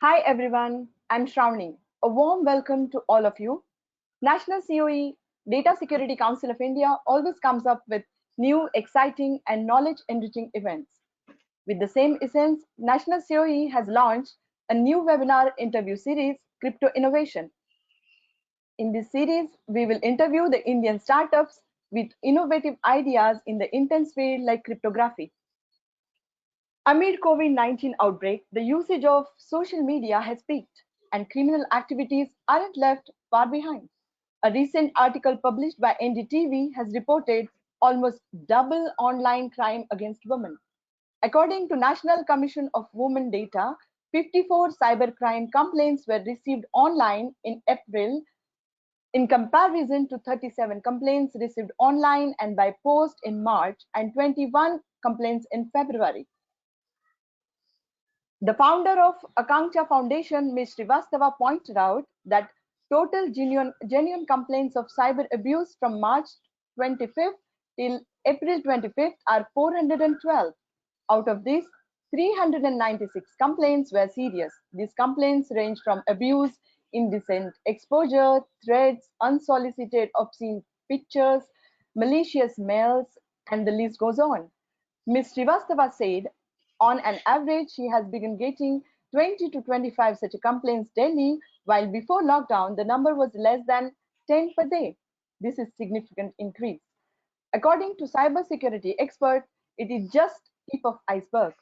Hi everyone, I'm Shravani. A warm welcome to all of you. National COE Data Security Council of India always comes up with new, exciting, and knowledge enriching events. With the same essence, National COE has launched a new webinar interview series, Crypto Innovation. In this series, we will interview the Indian startups with innovative ideas in the intense field like cryptography. Amid COVID-19 outbreak, the usage of social media has peaked and criminal activities aren't left far behind. A recent article published by NDTV has reported almost double online crime against women. According to National Commission of Women data, 54 cybercrime complaints were received online in April in comparison to 37 complaints received online and by post in March and 21 complaints in February. The founder of Akanksha Foundation, Ms. Srivastava, pointed out that total genuine complaints of cyber abuse from March 25th till April 25th are 412. Out of these, 396 complaints were serious. These complaints range from abuse, indecent exposure, threats, unsolicited obscene pictures, malicious mails, and the list goes on. Ms. Srivastava said on an average, she has begun getting 20 to 25 such complaints daily, while before lockdown, the number was less than 10 per day. This is significant increase. According to cybersecurity experts, it is just tip of iceberg.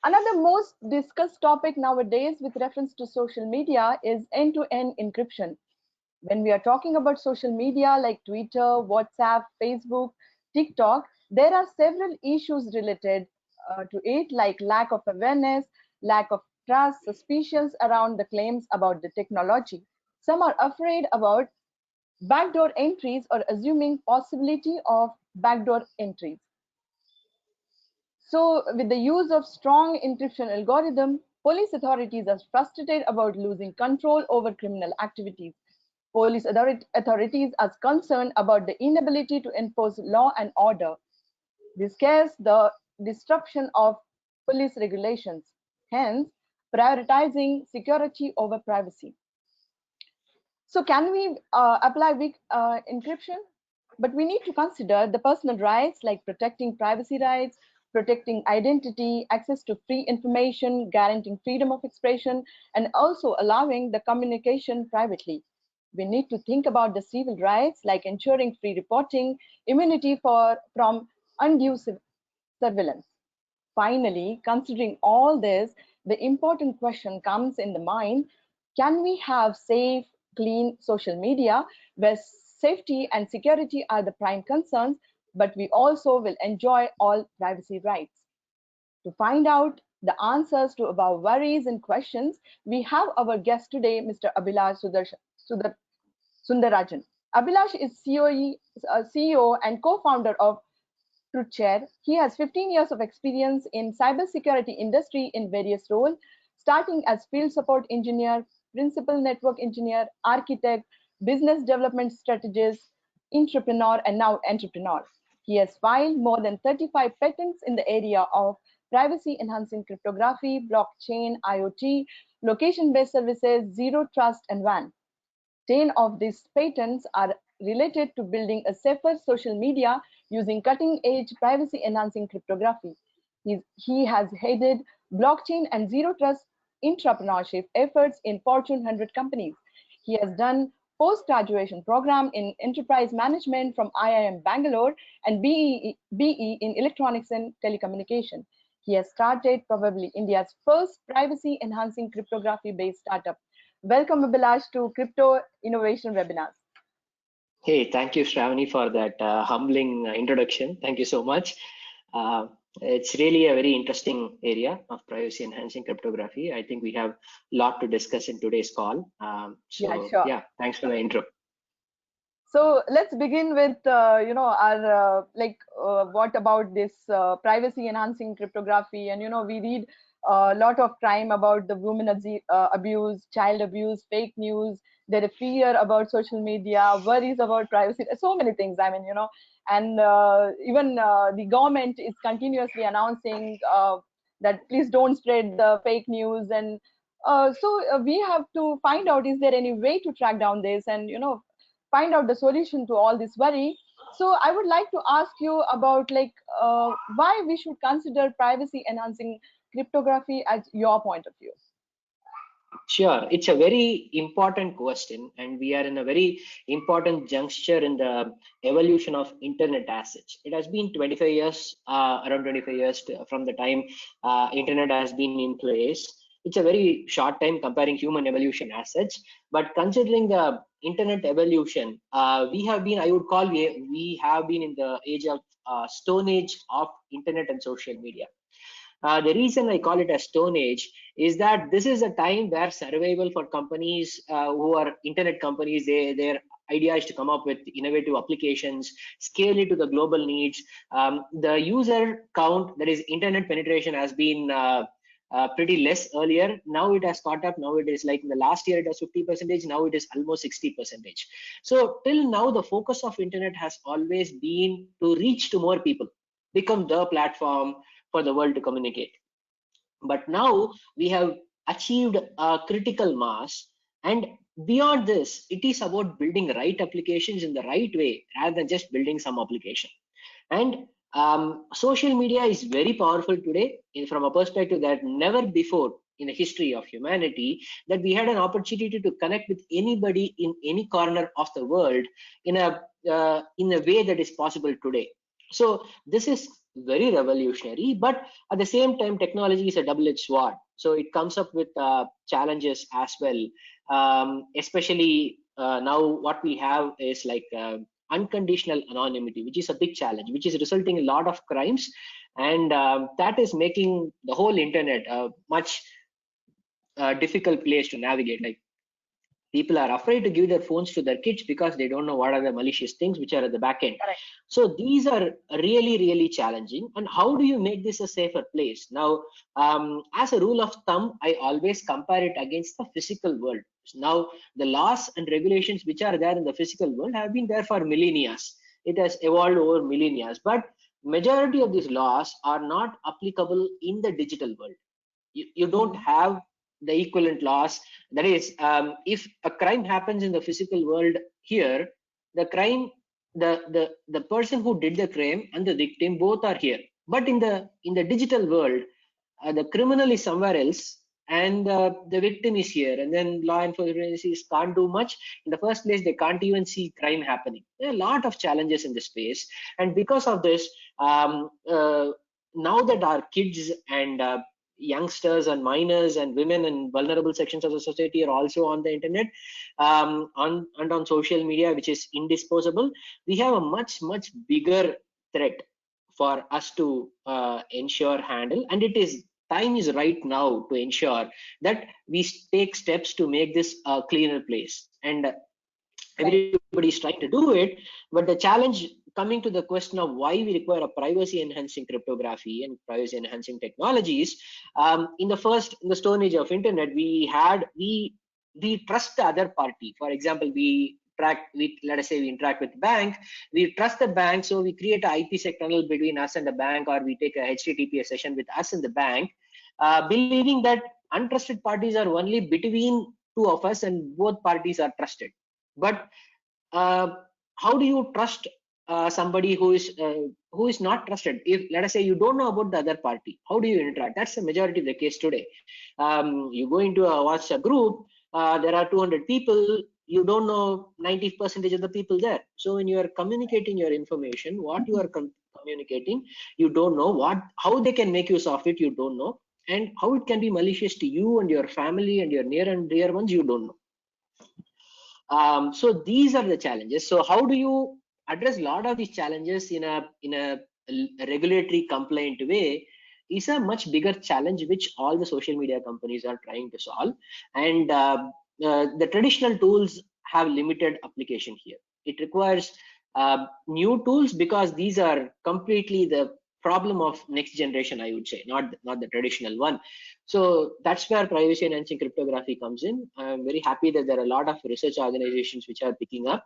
Another most discussed topic nowadays with reference to social media is end-to-end encryption. When we are talking about social media like Twitter, WhatsApp, Facebook, TikTok, there are several issues related to it, like lack of awareness, lack of trust, suspicions around the claims about the technology. Some are afraid about backdoor entries or assuming possibility of backdoor entries. So with the use of strong encryption algorithm, police authorities are frustrated about losing control over criminal activities. Police authorities are concerned about the inability to enforce law and order. This scares the disruption of police regulations, hence prioritizing security over privacy. So can we apply weak encryption? But we need to consider the personal rights like protecting privacy rights, protecting identity, access to free information, guaranteeing freedom of expression, and also allowing the communication privately. We need to think about the civil rights like ensuring free reporting, immunity from undue surveillance. Finally, considering all this, the important question comes in the mind, can we have safe, clean social media where safety and security are the prime concerns, but we also will enjoy all privacy rights? To find out the answers to our worries and questions, we have our guest today, Mr. Abhilash Sundarajan. Abhilash is CEO and co-founder of TruthShare. He has 15 years of experience in cybersecurity industry in various roles, starting as field support engineer, principal network engineer, architect, business development strategist, entrepreneur, and now entrepreneur. He has filed more than 35 patents in the area of privacy enhancing cryptography, blockchain, IoT, location-based services, zero trust, and WAN. 10 of these patents are related to building a safer social media using cutting-edge privacy-enhancing cryptography. He has headed blockchain and zero trust entrepreneurship efforts in Fortune 100 companies. He has done post-graduation program in enterprise management from IIM Bangalore and BE in electronics and telecommunication. He has started probably India's first privacy-enhancing cryptography-based startup. Welcome, Abhilash, to Crypto Innovation Webinars. Hey, thank you, Shravani, for that humbling introduction. Thank you so much. It's really a very interesting area of privacy enhancing cryptography. I think we have a lot to discuss in today's call. Yeah, sure. Yeah, thanks for the intro. So let's begin with our what about this privacy enhancing cryptography? And we read a lot of crime about the women abuse, child abuse, fake news. There is fear about social media, worries about privacy. So many things. I mean, and even the government is continuously announcing that please don't spread the fake news and We have to find out, is there any way to track down this and find out the solution to all this worry. So I would like to ask you about like why we should consider privacy enhancing cryptography as your point of view. Sure, it's a very important question, and we are in a very important juncture in the evolution of internet assets. It has been 25 years, around 25 years from the time internet has been in place. It's a very short time comparing human evolution assets, but considering the internet evolution, we have been, I would call, we have been in the age of stone age of internet and social media. The reason I call it a stone age is that this is a time where survival for companies who are internet companies, their idea is to come up with innovative applications, scale it to the global needs. The user count, that is internet penetration, has been pretty less earlier. Now it has caught up. Now it is like in the last year it was 50%. Now it is almost 60%. So till now the focus of internet has always been to reach to more people, become the platform for the world to communicate. But now we have achieved a critical mass, and beyond this, it is about building right applications in the right way rather than just building some application. And social media is very powerful today from a perspective that never before in the history of humanity that we had an opportunity to connect with anybody in any corner of the world in a way that is possible today. So this is very revolutionary, but at the same time, technology is a double-edged sword. So it comes up with challenges as well. Especially now, what we have is like unconditional anonymity, which is a big challenge, which is resulting in a lot of crimes, and that is making the whole internet a much difficult place to navigate. Like, people are afraid to give their phones to their kids because they don't know what are the malicious things which are at the back end. Correct. So these are really, really challenging. And how do you make this a safer place? Now, as a rule of thumb, I always compare it against the physical world. Now, the laws and regulations which are there in the physical world have been there for millennia. It has evolved over millennia, but majority of these laws are not applicable in the digital world. You don't have the equivalent laws. That is, if a crime happens in the physical world here, the crime, the person who did the crime and the victim both are here. But in the digital world, the criminal is somewhere else and the victim is here, and then law enforcement agencies can't do much. In the first place, they can't even see crime happening. There are a lot of challenges in this space, and because of this, now that our kids and youngsters and minors and women and vulnerable sections of the society are also on the internet, on social media, which is indisposable, we have a much bigger threat for us to ensure handle, and it is time is right now to ensure that we take steps to make this a cleaner place. And everybody is trying to do it, but the challenge, coming to the question of why we require a privacy enhancing cryptography and privacy enhancing technologies, in the stone age of internet, we trust the other party. For example, let us say we interact with the bank, we trust the bank, so we create an IPsec tunnel between us and the bank, or we take a HTTPS session with us and the bank, believing that untrusted parties are only between two of us and both parties are trusted. But how do you trust somebody who is not trusted? If, let us say, you don't know about the other party, how do you interact? That's the majority of the case today. You go into a WhatsApp group, there are 200 people, you don't know 90% of the people there. So when you are communicating your information, what you are communicating, you don't know how they can make use of it, you don't know, and how it can be malicious to you and your family and your near and dear ones, you don't know. So these are the challenges. So how do you address a lot of these challenges in a regulatory compliant way is a much bigger challenge, which all the social media companies are trying to solve. And the traditional tools have limited application here. It requires new tools, because these are completely the problem of next generation, I would say, not the traditional one. So that's where privacy enhancing cryptography comes in. I'm very happy that there are a lot of research organizations which are picking up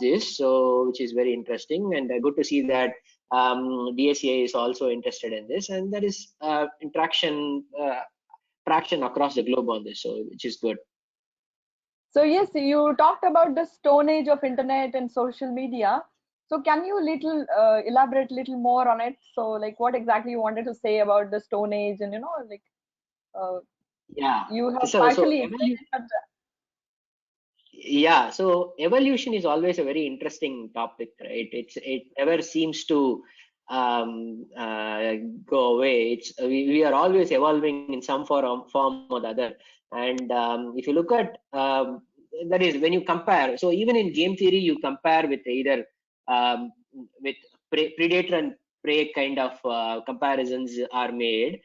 this, so which is very interesting, and good to see that DSCI is also interested in this, and there is traction across the globe on this, so which is good. So yes, you talked about the stone age of internet and social media. So can you elaborate a little more on it? So like what exactly you wanted to say about the stone age, and like uh, Yeah. you have So partially explained it, but yeah, so evolution is always a very interesting topic, right? It never seems to go away. We are always evolving in some form or the other. And if you look at that is when you compare. So even in game theory, you compare with either um, with predator and prey kind of comparisons are made.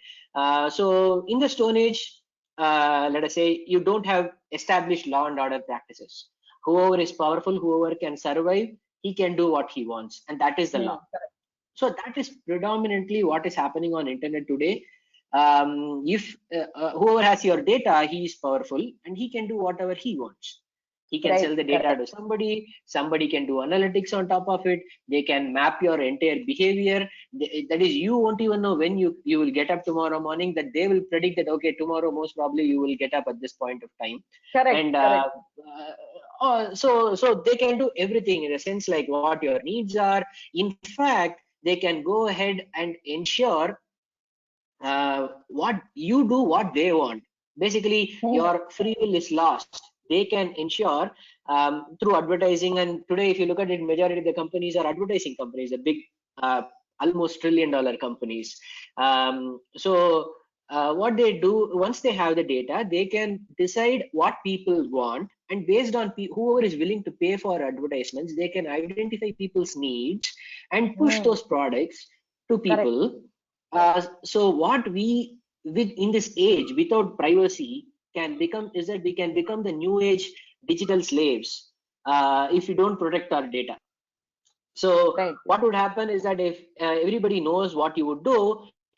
So in the Stone Age, let us say you don't have established law and order practices. Whoever is powerful, whoever can survive, he can do what he wants, and that is the law. correct. So that is predominantly what is happening on internet today. If whoever has your data, he is powerful and he can do whatever he wants. He can Right, sell the data correct. to somebody can do analytics on top of it, they can map your entire behavior. That is, you won't even know when you will get up tomorrow morning, that they will predict that okay, tomorrow most probably you will get up at this point of time. Correct, And correct. so they can do everything in a sense, like what your needs are. In fact, they can go ahead and ensure what you do what they want. Basically, Hmm. your free will is lost. They can ensure through advertising. And today, if you look at it, majority of the companies are advertising companies, the big, almost $1 trillion companies. So what they do, once they have the data, they can decide what people want, and based on whoever is willing to pay for advertisements, they can identify people's needs and push Hmm. those products to Correct. people. So what we with in this age without privacy can become is that we can become the new age digital slaves if we don't protect our data. So Right. what would happen is that if everybody knows what you would do,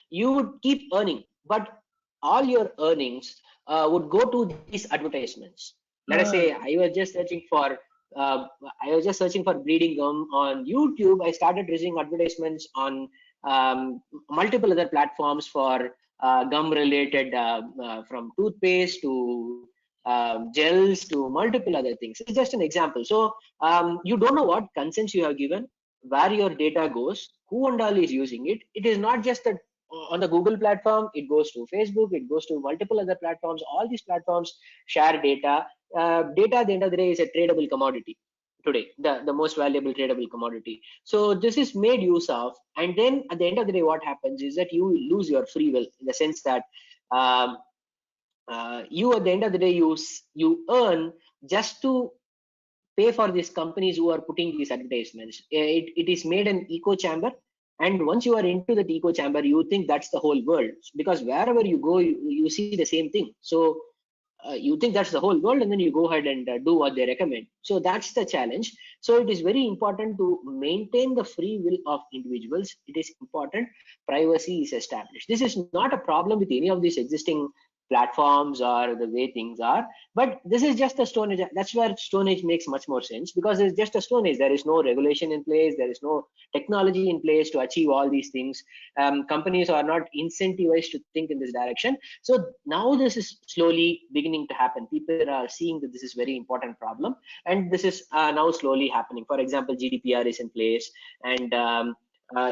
you would keep earning, but all your earnings would go to these advertisements. Let us Hmm. say uh, I was just searching for bleeding gum on YouTube. I started receiving advertisements on multiple other platforms for gum related, from toothpaste to gels to multiple other things. It's just an example. So you don't know what consents you have given, where your data goes, who and all is using it. It is not just that on the Google platform, it goes to Facebook, it goes to multiple other platforms. All these platforms share data. Data at the end of the day is a tradable commodity today, the most valuable tradable commodity. So this is made use of, and then at the end of the day, what happens is that you lose your free will, in the sense that um, you at the end of the day you earn just to pay for these companies who are putting these advertisements. It is made an echo chamber, and once you are into that echo chamber, you think that's the whole world, because wherever you go, you see the same thing. So you think that's the whole world, and then you go ahead and do what they recommend. So that's the challenge. So it is very important to maintain the free will of individuals. It is important privacy is established. This is not a problem with any of these existing platforms or the way things are, but this is just a Stone Age. That's where Stone Age makes much more sense, because it's just a Stone Age. There is no regulation in place, there is no technology in place to achieve all these things. Companies are not incentivized to think in this direction. So now this is slowly beginning to happen. People are seeing that this is very important problem, and this is now slowly happening. For example, GDPR is in place, and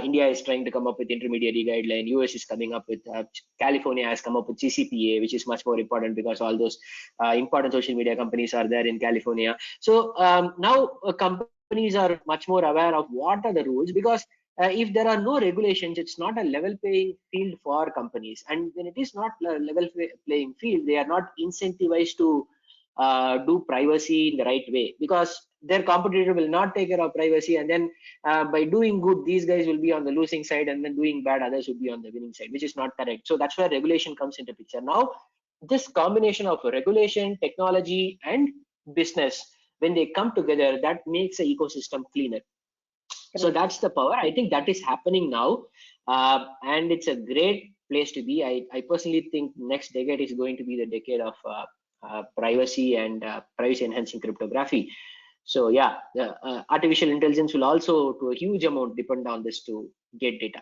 India is trying to come up with intermediary guideline. US is coming up with, California has come up with CCPA, which is much more important because all those important social media companies are there in California. So now companies are much more aware of what are the rules, because if there are no regulations, it's not a level playing field for companies. And when it is not a level playing field, they are not incentivized to do privacy in the right way, because their competitor will not take care of privacy, and then by doing good, these guys will be on the losing side, and then doing bad, others will be on the winning side, which is not correct. So that's where regulation comes into picture. Now this combination of regulation, technology, and business, when they come together, that makes the ecosystem cleaner. So Great. that's the power. I think that is happening now, and it's a great place to be. I personally think next decade is going to be the decade of privacy and privacy enhancing cryptography. So yeah, artificial intelligence will also to a huge amount depend on this to get data.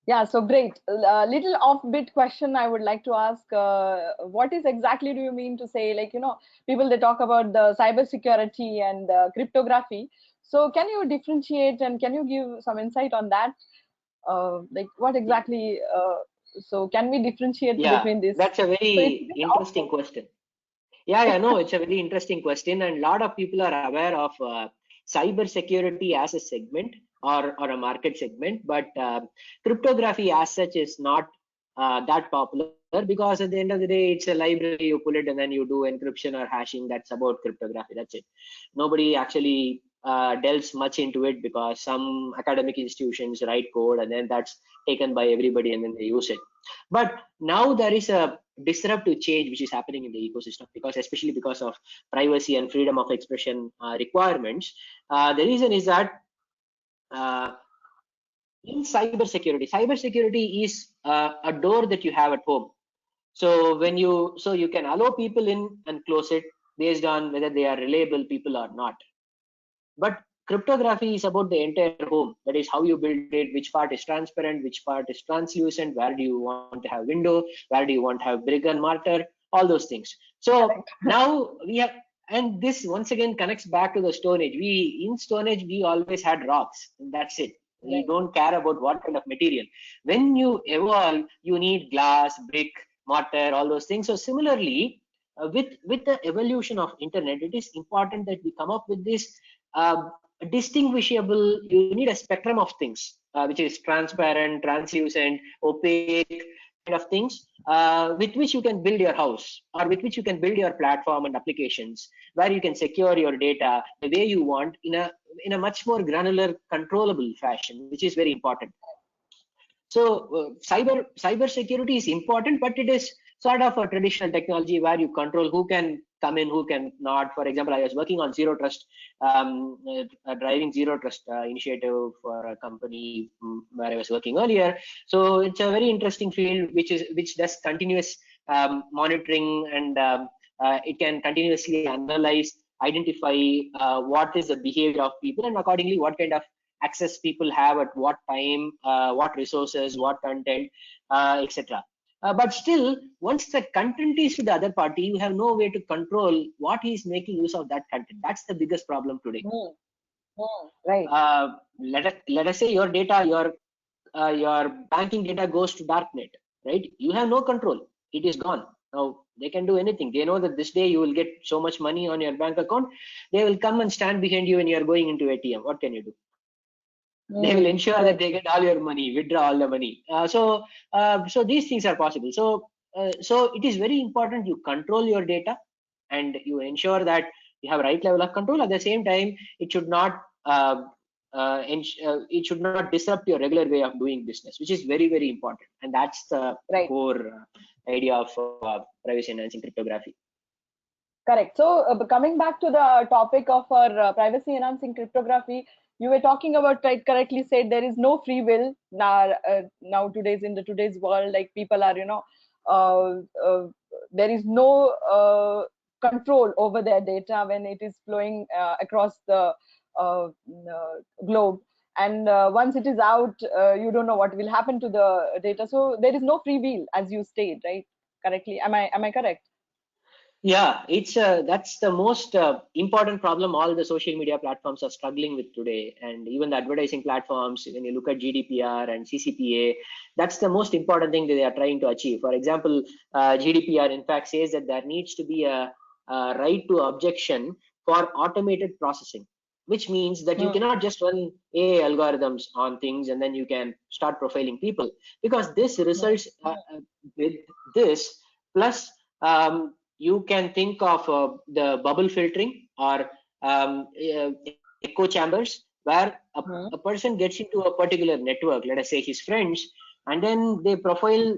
Yeah, so great. Little off-bit question I would like to ask. What is exactly do you mean to say, like, people they talk about the cybersecurity and cryptography. So can you differentiate and can you give some insight on that? Like what exactly? So can we differentiate Yeah, between this? that's a So it's a very bit interesting off-bit. question. Yeah, no, it's a very interesting question, and a lot of people are aware of cyber security as a segment or a market segment, but cryptography as such is not that popular because at the end of the day, it's a library. You pull it and then you do encryption or hashing. That's about cryptography. That's it. Nobody actually delves much into it because some academic institutions write code and then that's taken by everybody and then they use it. But now there is a disruptive change which is happening in the ecosystem because especially because of privacy and freedom of expression requirements. The reason is that uh, in cybersecurity is a door that you have at home. So you can allow people in and close it based on whether they are reliable people or not. But cryptography is about the entire home. That is how you build it, which part is transparent, which part is translucent, where do you want to have window, where do you want to have brick and mortar, all those things. So now we have, and this once again connects back to the Stone Age. In Stone Age, we always had rocks, and that's it. We Right. don't care about what kind of material. When you evolve, you need glass, brick, mortar, all those things. So similarly, with the evolution of internet, it is important that we come up with this uh, distinguishable. You need a spectrum of things, which is transparent, translucent, opaque kind of things, with which you can build your house or with which you can build your platform and applications, where you can secure your data the way you want in a much more granular, controllable fashion, which is very important. So cyber security is important, but it is sort of a traditional technology where you control who can come in, who can not. For example, I was working on zero trust, driving zero trust initiative for a company where I was working earlier. So it's a very interesting field, which does continuous monitoring, and it can continuously analyze, identify what is the behavior of people, and accordingly what kind of access people have at what time, what resources, what content, etc. But still, once the content is to the other party, you have no way to control what he is making use of that content. That's the biggest problem today. Hmm. Right. Let us say your data, your banking data goes to darknet, right? You have no control. It is gone. Now they can do anything. They know that this day you will get so much money on your bank account. They will come and stand behind you when you are going into ATM. What can you do? They will ensure that Correct. they get all your money, withdraw all the money. So these things are possible. So it is very important you control your data and you ensure that you have right level of control. At the same time, it should not disrupt your regular way of doing business, which is very very important. And that's the Right. core idea of privacy enhancing cryptography. Correct. So, coming back to the topic of our privacy enhancing cryptography, you were talking about, right, correctly said, there is no free will now. Now, in the today's world, like people are, uh, uh, there is no control over their data when it is flowing across the globe. And once it is out, you don't know what will happen to the data. So there is no free will, as you state, right? Correctly. Am I correct? Yeah, it's that's the most important problem all the social media platforms are struggling with today, and even the advertising platforms. When you look at GDPR and CCPA, that's the most important thing that they are trying to achieve. For example, GDPR in fact says that there needs to be a right to objection for automated processing, which means that you Hmm. cannot just run AI algorithms on things and then you can start profiling people, because this Hmm. results with this plus. You can think of the bubble filtering or echo chambers where Hmm. a person gets into a particular network, let us say his friends, and then they profile,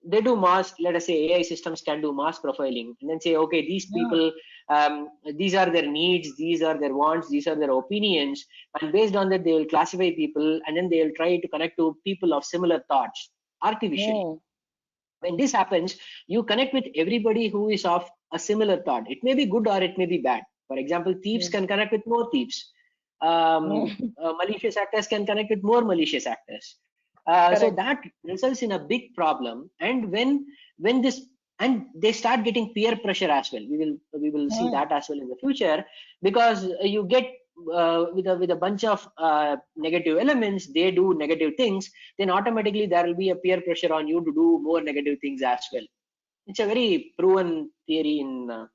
they do mass, let us say AI systems can do mass profiling and then say, okay, these Yeah. people, these are their needs, these are their wants, these are their opinions, and based on that they will classify people and then they will try to connect to people of similar thoughts artificially. Hmm. When this happens, you connect with everybody who is of a similar thought. It may be good or it may be bad. For example, thieves Hmm. can connect with more thieves. Hmm. Malicious actors can connect with more malicious actors. So Correct. that results in a big problem. And when this, and they start getting peer pressure as well. We will see Hmm. that as well in the future, because you get with a bunch of negative elements, they do negative things, then automatically there will be a peer pressure on you to do more negative things as well. It's a very proven theory in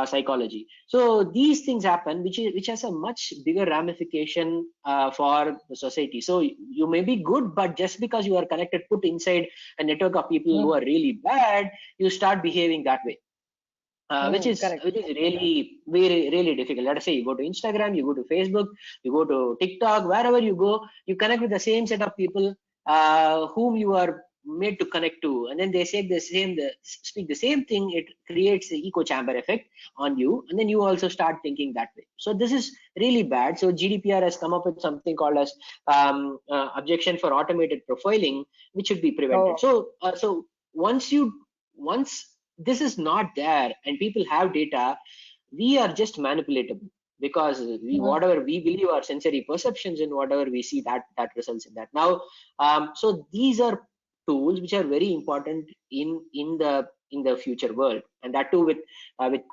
psychology. So these things happen, which has a much bigger ramification for the society. So you may be good, but just because you are connected, put inside a network of people who Hmm. are really bad, you start behaving that way. Which Hmm. is Correct. really very really difficult. Let us say you go to Instagram, you go to Facebook, you go to TikTok, wherever you go, you connect with the same set of people whom you are made to connect to, and then they say speak the same thing. It creates the echo chamber effect on you, and then you also start thinking that way. So this is really bad. So GDPR has come up with something called as objection for automated profiling, which should be prevented. Oh. So once this is not there and people have data, we are just manipulatable, because we Hmm. whatever we believe our sensory perceptions and whatever we see, that results in that. Now so these are tools which are very important in the future world, and that too with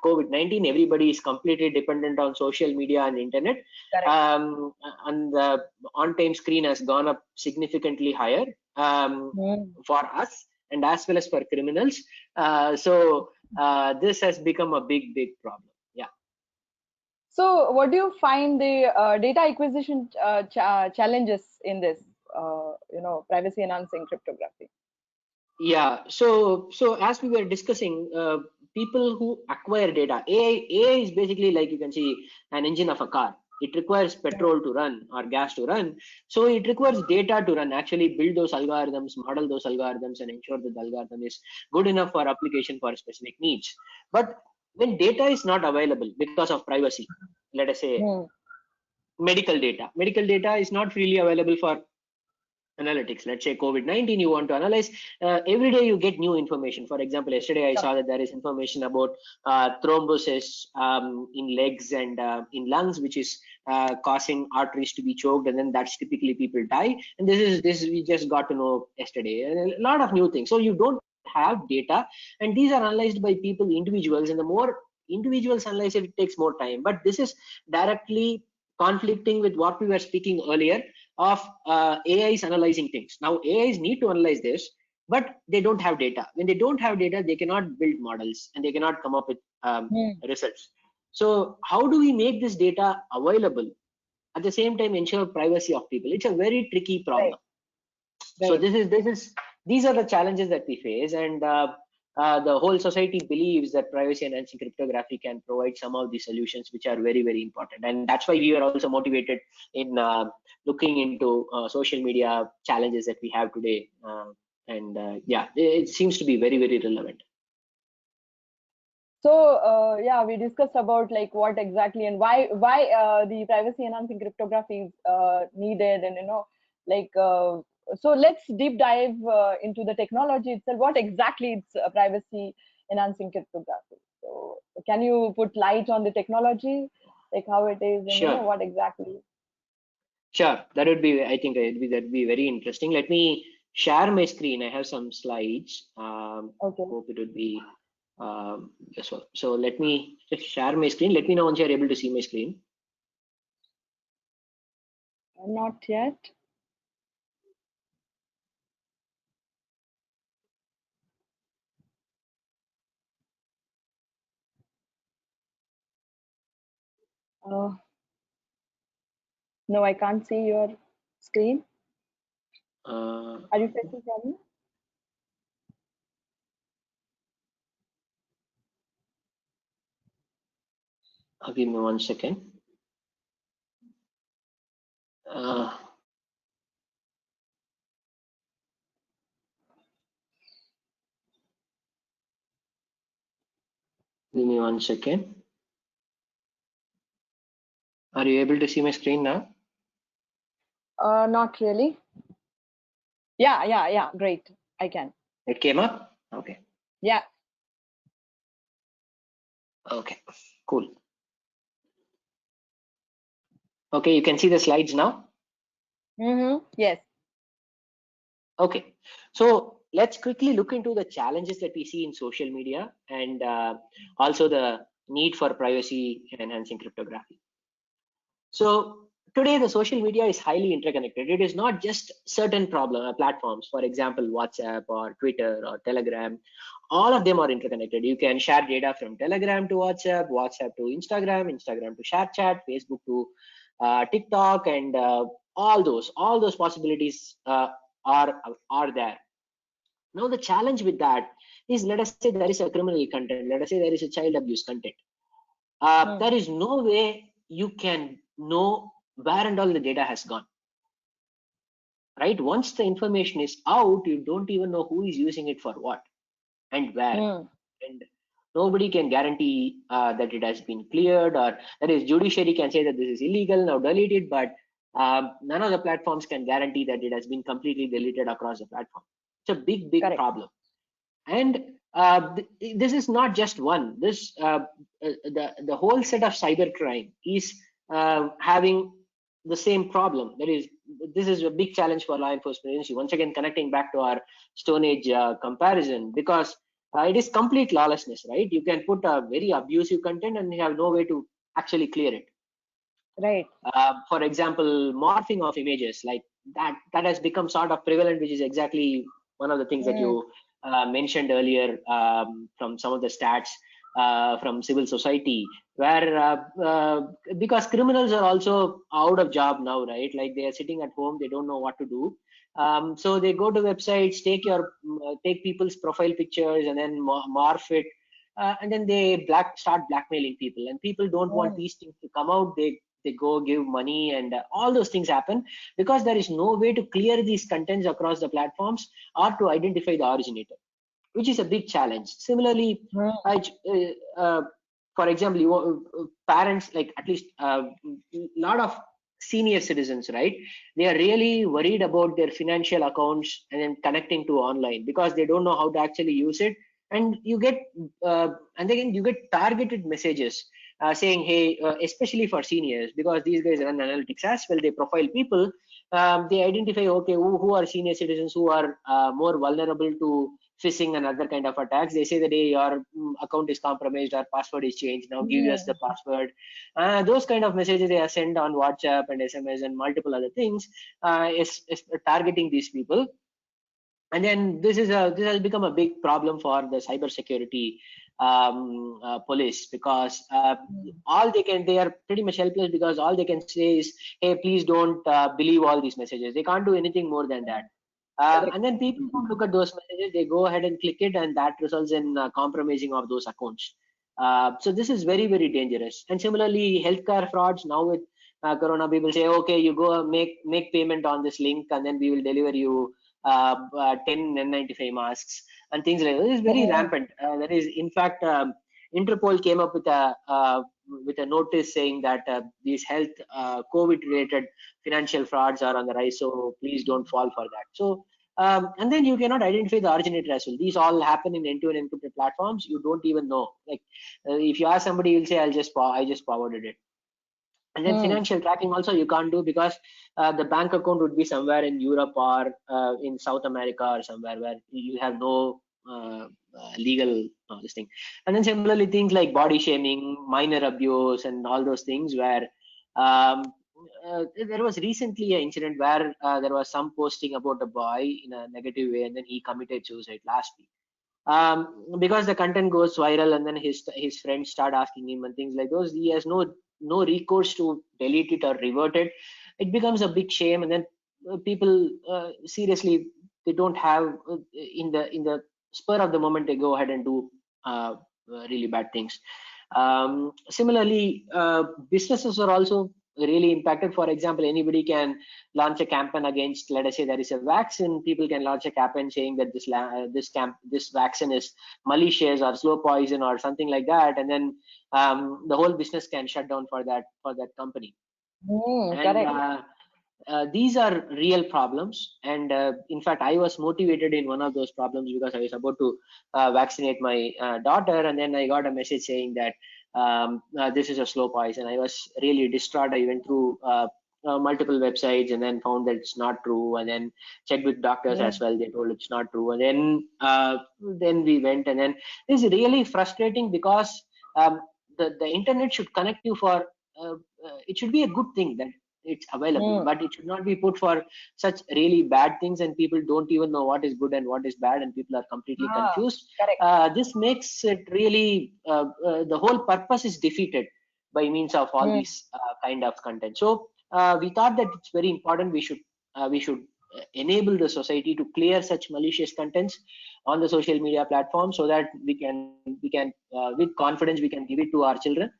COVID-19, everybody is completely dependent on social media and internet. Correct. And the on-time screen has gone up significantly higher Hmm. for us and as well as for criminals. So this has become a big problem. Yeah. So, what do you find the data acquisition challenges in this, privacy enhancing cryptography? Yeah. So as we were discussing, people who acquire data, AI is basically, like you can see, an engine of a car. It requires petrol to run or gas to run. So it requires data to run, actually build those algorithms, model those algorithms, and ensure that the algorithm is good enough for application for specific needs. But when data is not available because of privacy, let us say Hmm. medical data is not freely available for analytics. Let's say COVID-19, you want to analyze. Every day you get new information. For example, yesterday I Sure. saw that there is information about thrombosis in legs and in lungs, which is causing arteries to be choked, and then that's typically people die. And this we just got to know yesterday. And a lot of new things. So you don't have data, and these are analyzed by people, individuals, and the more individuals analyze it, it takes more time. But this is directly conflicting with what we were speaking earlier of AIs analyzing things. Now AIs need to analyze this, but they don't have data. When they don't have data, they cannot build models and they cannot come up with Hmm. results. So how do we make this data available, at the same time ensure privacy of people? It's a very tricky Right. problem. So Right. these are the challenges that we face, and the whole society believes that privacy enhancing cryptography can provide some of the solutions which are very important, and that's why we are also motivated in looking into social media challenges that we have today. And yeah, it seems to be very relevant. So, yeah, we discussed about like what exactly and why the privacy enhancing cryptography is needed, and like so let's deep dive into the technology itself. What exactly is privacy enhancing cryptography? So, can you put light on the technology, like how it is, and Sure. what exactly? Sure, that would be, I think that'd be very interesting. Let me share my screen. I have some slides. Okay. Hope it would be this one. So let me just share my screen. Let me know once you're able to see my screen. Not yet. Uh, no, I can't see your screen. Uh, Are you facing camera? Give me 1 second. Uh, Give me 1 second. Are you able to see my screen now? Not really. Yeah. Great. I can. It came up? Okay. Yeah. Okay. Cool. Okay, you can see the slides now. Mm-hmm. Yes. Okay, so let's quickly look into the challenges that we see in social media and also the need for privacy enhancing cryptography. So today the social media is highly interconnected. It is not just certain platforms, for example, WhatsApp or Twitter or Telegram. All of them are interconnected. You can share data from Telegram to WhatsApp, WhatsApp to Instagram, Instagram to ShareChat, Facebook to TikTok, and all those possibilities are there. Now the challenge with that is, let us say there is a criminal content, let us say there is a child abuse content. There is no way you can know where and all the data has gone, right? Once the information is out, you don't even know who is using it for what and where. And nobody can guarantee that it has been cleared, or that is, judiciary can say that this is illegal, now delete it, but none of the platforms can guarantee that it has been completely deleted across the platform. It's a big Correct. problem. And this is not just one. The whole set of cybercrime is having the same problem. That is, this is a big challenge for law enforcement agency. Once again, connecting back to our Stone Age comparison, because it is complete lawlessness, right? You can put a very abusive content and you have no way to actually clear it. Right. For example, morphing of images, like that has become sort of prevalent, which is exactly one of the things that you mentioned earlier, from some of the stats from civil society, where because criminals are also out of job now, right? Like, they are sitting at home, they don't know what to do. So they go to websites, take people's profile pictures and then morph it, and then they start blackmailing people, and people don't want these things to come out. They go give money, and all those things happen because there is no way to clear these contents across the platforms or to identify the originator, which is a big challenge. Similarly, uh, for example, parents, like, at least a lot of senior citizens, right? They are really worried about their financial accounts and then connecting to online because they don't know how to actually use it. And and again, you get targeted messages saying, hey, especially for seniors, because these guys run analytics as well, they profile people. They identify, okay, who are senior citizens who are more vulnerable to phishing and other kind of attacks. They say that, hey, your account is compromised, our password is changed, now give us the password. Those kind of messages they are sent on WhatsApp and SMS and multiple other things, is targeting these people. And then this has become a big problem for the cybersecurity police, because they are pretty much helpless, because all they can say is, hey, please don't believe all these messages. They can't do anything more than that. And then people don't look at those messages, they go ahead and click it, and that results in compromising of those accounts. So this is very, very dangerous. And similarly, healthcare frauds now with corona, people say, okay, you go make payment on this link, and then we will deliver you 10 N95 masks and things like that. It is very rampant. That is, in fact, Interpol came up with a notice saying that these health COVID related financial frauds are on the rise, so please don't fall for that. So and then you cannot identify the originator as well. These all happen in end-to-end encrypted platforms. You don't even know. Like, if you ask somebody, you'll say, I just forwarded it. And then financial tracking also you can't do, because the bank account would be somewhere in Europe or in South America or somewhere where you have no legal this thing. And then similarly, things like body shaming, minor abuse, and all those things, where there was recently an incident where there was some posting about a boy in a negative way, and then he committed suicide last week. Because the content goes viral, and then his friends start asking him and things like those. He has no recourse to delete it or revert it. It becomes a big shame, and then people seriously, they don't have in the spur of the moment, they go ahead and do really bad things. Similarly, businesses are also really impacted. For example, anybody can launch a campaign against, let us say there is a vaccine. People can launch a campaign saying that this vaccine is malicious or slow poison or something like that, and then the whole business can shut down for that company. And these are real problems. And in fact, I was motivated in one of those problems because I was about to vaccinate my daughter, and then I got a message saying that this is a slow poison. I was really distraught. I went through multiple websites and then found that it's not true, and then checked with doctors as well. They told it's not true, and then we went, and then it's really frustrating because the internet should connect you for it should be a good thing that it's available, but it should not be put for such really bad things, and people don't even know what is good and what is bad, and people are completely confused. Correct. This makes it really the whole purpose is defeated by means of all these kind of content. So we thought that it's very important. We should enable the society to clear such malicious contents on the social media platform, so that we can with confidence we can give it to our children,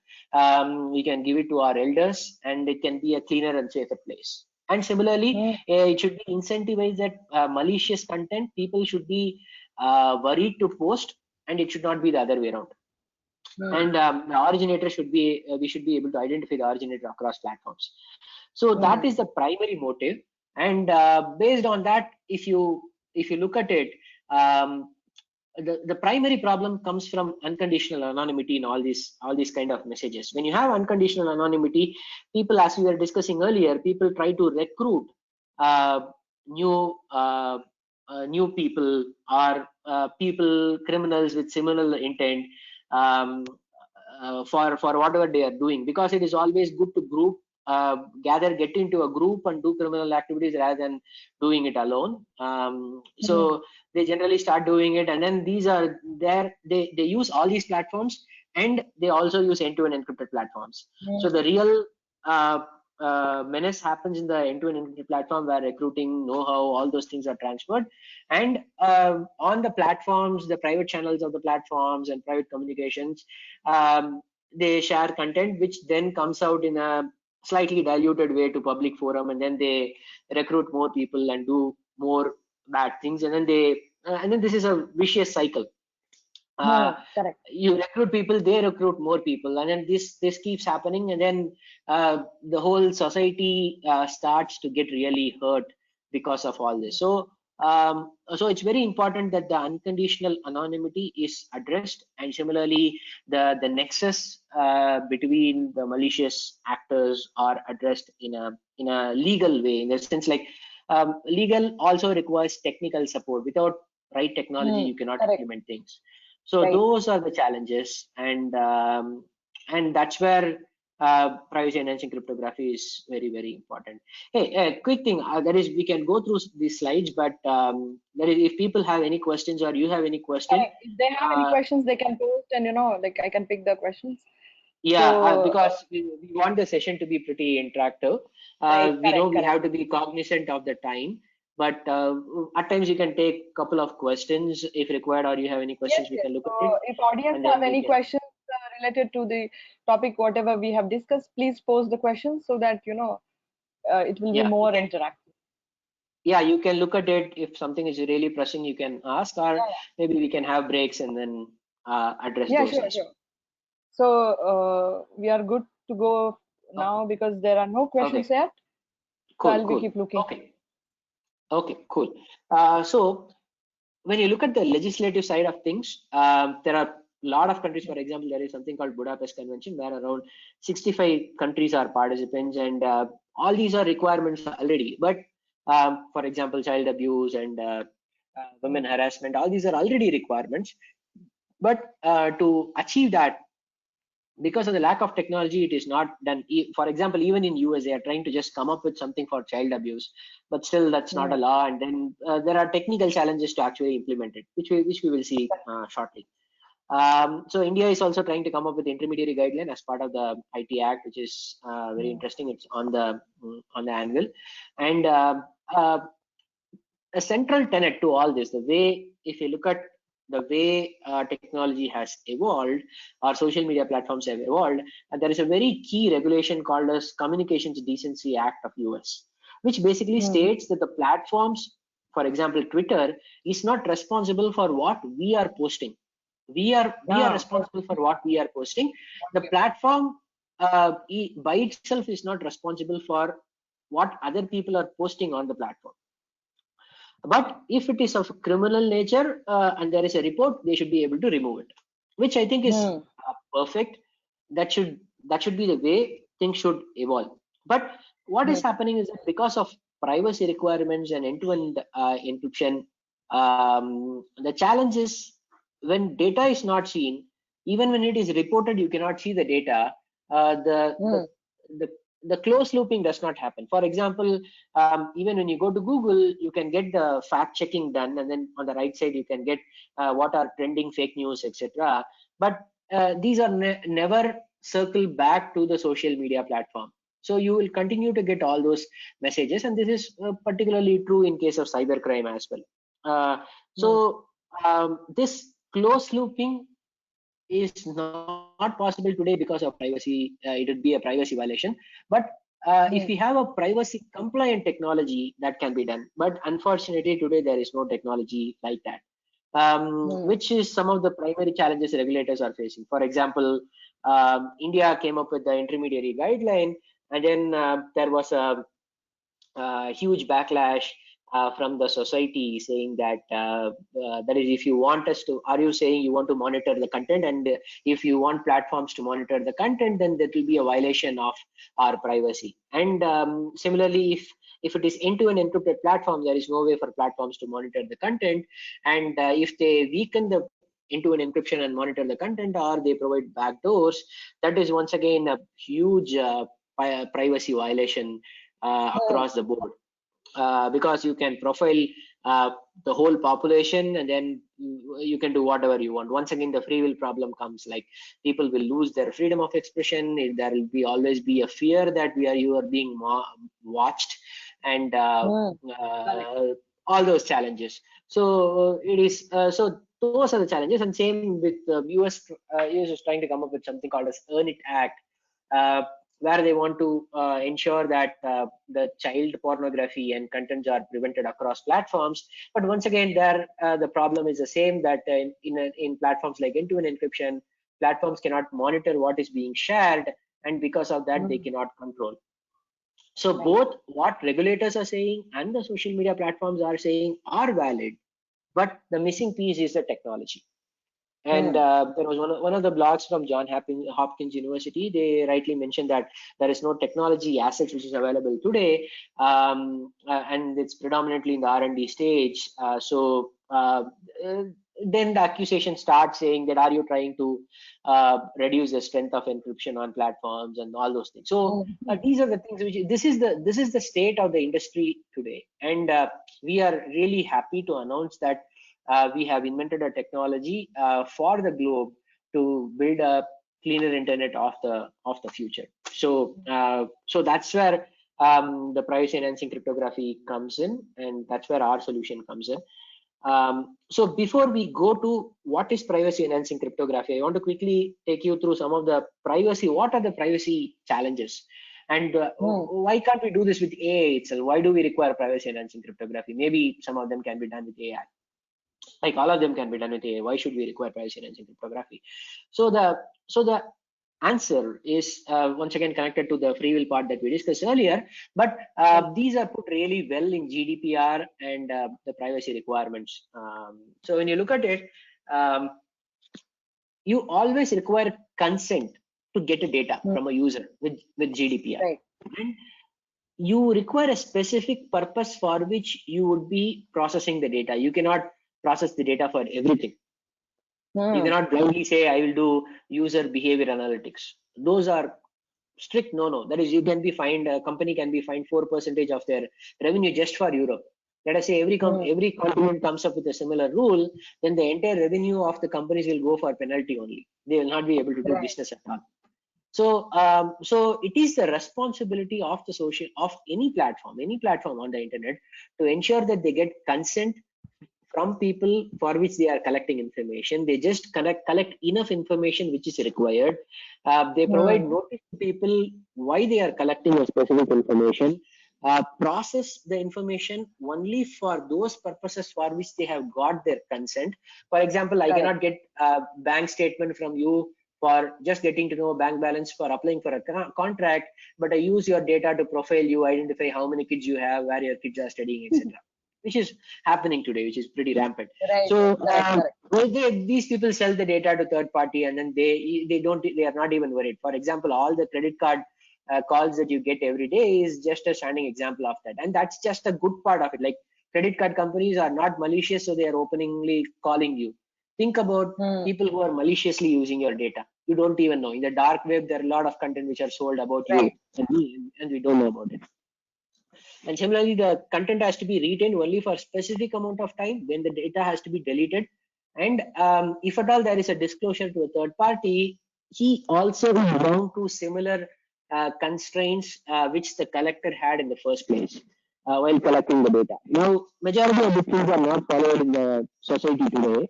we can give it to our elders, and it can be a cleaner and safer place. And similarly, it should be incentivized that malicious content people should be worried to post, and it should not be the other way around. And the originator should be we should be able to identify the originator across platforms. So that is the primary motive. And based on that, if you look at it, the primary problem comes from unconditional anonymity in all these kind of messages. When you have unconditional anonymity, people, as we were discussing earlier, people try to recruit new people, or criminals with similar intent, for whatever they are doing, because it is always good to get into a group and do criminal activities rather than doing it alone. So they generally start doing it, and then they use all these platforms, and they also use end-to-end encrypted platforms. So the real menace happens in the end-to-end encrypted platform, where recruiting, know-how, all those things are transferred, and on the platforms, the private channels of the platforms and private communications, they share content which then comes out in a slightly diluted way to public forum, and then they recruit more people and do more bad things, and then this is a vicious cycle. Correct. You recruit people, they recruit more people, and then this keeps happening, and then the whole society starts to get really hurt because of all this. So it's very important that the unconditional anonymity is addressed, and similarly the nexus between the malicious actors are addressed in a legal way, in the sense like legal also requires technical support. Without right technology, you cannot implement things. So those are the challenges, and that's where privacy enhancing cryptography is very, very important. Hey, a quick thing, that is, we can go through these slides, but that is, if people have any questions or you have any question, if they have any questions, they can post, and like I can pick the questions. Yeah, because we want the session to be pretty interactive. We know we have to be cognizant of the time, but at times you can take a couple of questions if required, or you have any questions, we can look at it. If audience have any questions related to the topic, whatever we have discussed, please post the questions so that it will be more interactive. Yeah, you can look at it. If something is really pressing, you can ask, or maybe we can have breaks and then address those. Sure. So we are good to go now, because there are no questions yet. Cool, so I'll keep looking. Okay, cool. So when you look at the legislative side of things, there are a lot of countries. For example, there is something called Budapest Convention, where around 65 countries are participants, and all these are requirements already. But for example, child abuse and women harassment, all these are already requirements. But to achieve that, because of the lack of technology, it is not done. For example, even in US, they are trying to just come up with something for child abuse, but still that's not a law. And then there are technical challenges to actually implement it, which we will see shortly. So India is also trying to come up with intermediary guideline as part of the IT Act, which is very interesting. It's on the anvil, and a central tenet to all this, the way, if you look at the way technology has evolved, or social media platforms have evolved, and there is a very key regulation called as Communications Decency Act of US, which basically states that the platforms, for example, Twitter, is not responsible for what we are posting. We are responsible for what we are posting. The platform by itself is not responsible for what other people are posting on the platform. But if it is of criminal nature and there is a report, they should be able to remove it, which I think is perfect. That should be the way things should evolve. But what is happening is that because of privacy requirements and end-to-end encryption, the challenge is when data is not seen, even when it is reported, you cannot see the data. The the close looping does not happen. For example, even when you go to Google, you can get the fact checking done, and then on the right side you can get what are trending fake news, etc. But these are never circle back to the social media platform. So you will continue to get all those messages, and this is particularly true in case of cybercrime as well. So this close looping is not possible today because of privacy. It would be a privacy violation. But if we have a privacy compliant technology, that can be done. But unfortunately, today there is no technology like that, which is some of the primary challenges regulators are facing. For example, India came up with the intermediary guideline, and then there was a huge backlash from the society saying that that is, if you want us to, are you saying you want to monitor the content, and if you want platforms to monitor the content, then that will be a violation of our privacy. And similarly, if it is end-to-end encrypted platform, there is no way for platforms to monitor the content. And if they weaken the end-to-end encryption and monitor the content, or they provide backdoors, that is once again a huge privacy violation across the board, because you can profile the whole population, and then you can do whatever you want. Once again, the free will problem comes, like people will lose their freedom of expression. There will be always be a fear that you are being watched, and all those challenges. So it is so those are the challenges. And same with US. US is trying to come up with something called as Earn It Act, where they want to ensure that the child pornography and contents are prevented across platforms. But once again, there the problem is the same, that in platforms like end-to-end encryption, platforms cannot monitor what is being shared, and because of that, they cannot control. So both what regulators are saying and the social media platforms are saying are valid, but the missing piece is the technology. And there was one of the blogs from Johns Hopkins University. They rightly mentioned that there is no technology as such which is available today, and it's predominantly in the R&D stage. Then the accusation starts saying that, are you trying to reduce the strength of encryption on platforms and all those things. So these are the things which this is the state of the industry today, and we are really happy to announce that we have invented a technology for the globe to build a cleaner internet of the future. So so that's where the privacy enhancing cryptography comes in, and that's where our solution comes in. So before we go to what is privacy enhancing cryptography, I want to quickly take you through some of the privacy. What are the privacy challenges? And why can't we do this with AI itself? Why do we require privacy enhancing cryptography? Maybe some of them can be done with AI. Like all of them can be done with AI. Why should we require privacy enhancing cryptography? So the answer is once again connected to the free will part that we discussed earlier, but these are put really well in GDPR and the privacy requirements. So when you look at it, you always require consent to get a data from a user with GDPR. Right. And you require a specific purpose for which you would be processing the data. You cannot process the data for everything. You cannot blindly say, I will do user behavior analytics. Those are strict no. That is, you can be fined, a company can be fined 4% of their revenue just for Europe. Let us say every continent comes up with a similar rule, then the entire revenue of the companies will go for penalty only. They will not be able to do business at all. So, so it is the responsibility of any platform on the internet to ensure that they get consent from people for which they are collecting information. They just collect enough information which is required. They provide notice to people why they are collecting a specific information. Process the information only for those purposes for which they have got their consent. For example, I cannot get a bank statement from you for just getting to know bank balance for applying for a contract, but I use your data to profile you, identify how many kids you have, where your kids are studying, etc. Which is happening today, which is pretty rampant. So these people sell the data to third party, and then they are not even worried. For example, all the credit card calls that you get every day is just a shining example of that. And that's just a good part of it. Like credit card companies are not malicious, so they are openly calling you. Think about people who are maliciously using your data. You don't even know. In the dark web, there are a lot of content which are sold about you and me, and we don't know about it. And similarly, the content has to be retained only for a specific amount of time, when the data has to be deleted. And if at all there is a disclosure to a third party, he also is bound to similar constraints which the collector had in the first place while collecting the data. Now, majority of the things are not followed in the society today,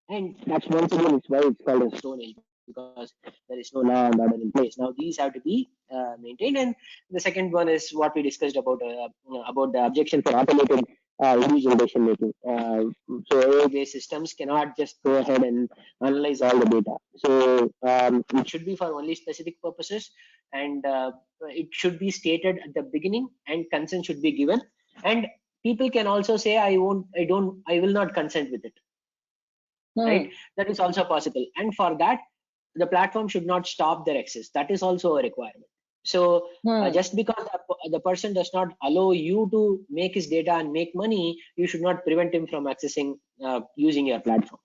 and that's once again it's why it's called a stone age, because there is no law and order in place. Now these have to be maintained. And the second one is what we discussed about the objection for automated image generation making. So AI-based systems cannot just go ahead and analyze all the data. So it should be for only specific purposes, and it should be stated at the beginning, and consent should be given. And people can also say, I will not consent with it. Right? That is also possible. And for that, the platform should not stop their access. That is also a requirement. So just because the person does not allow you to make his data and make money, you should not prevent him from accessing using your platform.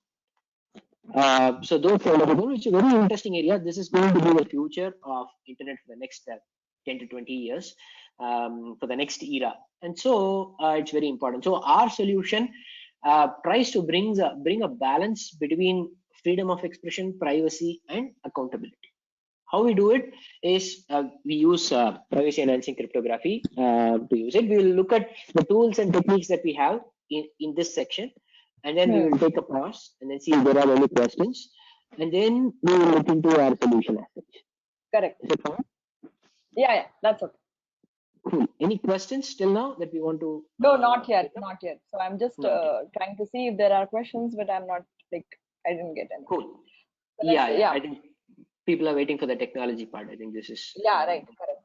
So those kind of things, which is a very interesting area. This is going to be the future of internet for the next 10 to 20 years, for the next era. And so it's very important. So our solution tries to bring a balance between freedom of expression, privacy, and accountability. How we do it is we use privacy enhancing cryptography to use it. We will look at the tools and techniques that we have in this section, and then we will take a pause and then see if there are any questions, and then we will look into our solution as such. Correct. Is it fine? Yeah, that's okay. Cool. Any questions till now that we want to? No, not yet. So I'm just trying to see if there are questions, but I'm not I didn't get any. Cool. Yeah. I think people are waiting for the technology part. I think this is. Yeah, right. Correct.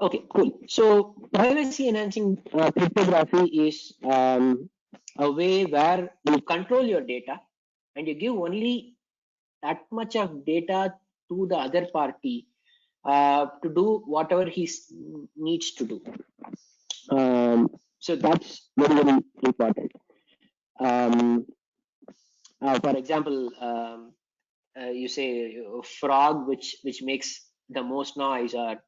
Okay, cool. So privacy enhancing cryptography is a way where you control your data and you give only that much of data to the other party to do whatever he needs to do. So that's very, very important. For example, you say a frog which makes the most noise or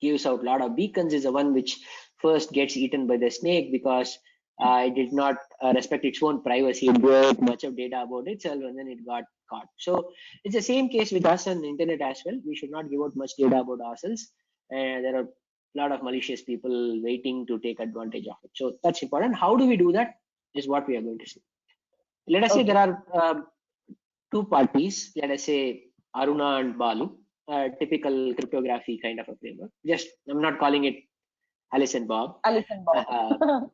gives out a lot of beacons is the one which first gets eaten by the snake, because it did not respect its own privacy. It gave much of data about itself, and then it got caught. So it's the same case with us on the internet as well. We should not give out much data about ourselves, and there are a lot of malicious people waiting to take advantage of it. So that's important. How do we do that is what we are going to see. Let us say there are two parties. Let us say Aruna and Balu. Typical cryptography kind of a framework. Just, I'm not calling it Alice and Bob. Alice and Bob.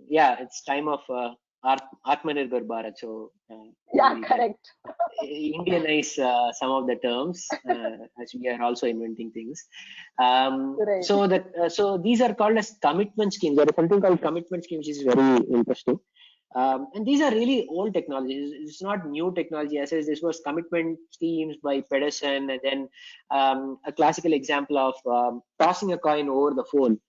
Yeah, it's time of Atmanirbhar Bharat. So yeah, correct. Indianize some of the terms as we are also inventing things. Right. So these are called as commitment schemes. There is something called commitment schemes, which is very interesting. And these are really old technologies. It's not new technology. As this was commitment schemes by Pedersen, and then a classical example of tossing a coin over the phone.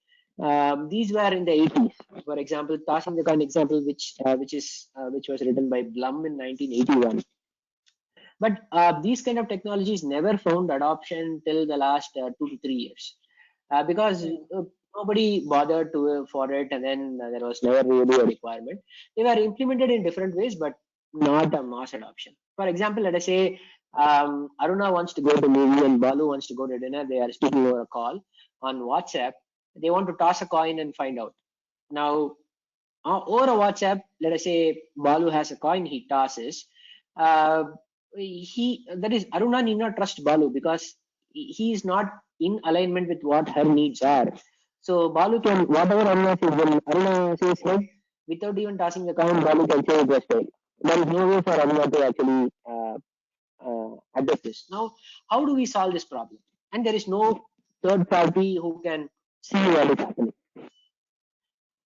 These were in the 80s. For example, tossing the coin example, which was written by Blum in 1981. But these kind of technologies never found adoption till the last 2 to 3 years, because nobody bothered for it, and then there was never really a requirement. They were implemented in different ways, but not a mass adoption. For example, let us say Aruna wants to go to movie and Balu wants to go to dinner. They are speaking over a call on WhatsApp. They want to toss a coin and find out. Now, over a WhatsApp, let us say Balu has a coin, he tosses. Aruna need not trust Balu, because he is not in alignment with what her needs are. So Balu can, whatever Aruna says, when Aruna says head, without even tossing the coin, Balu can say it was tail. There is no way for Aruna to actually address this. Now, how do we solve this problem? And there is no third party who can see what is happening.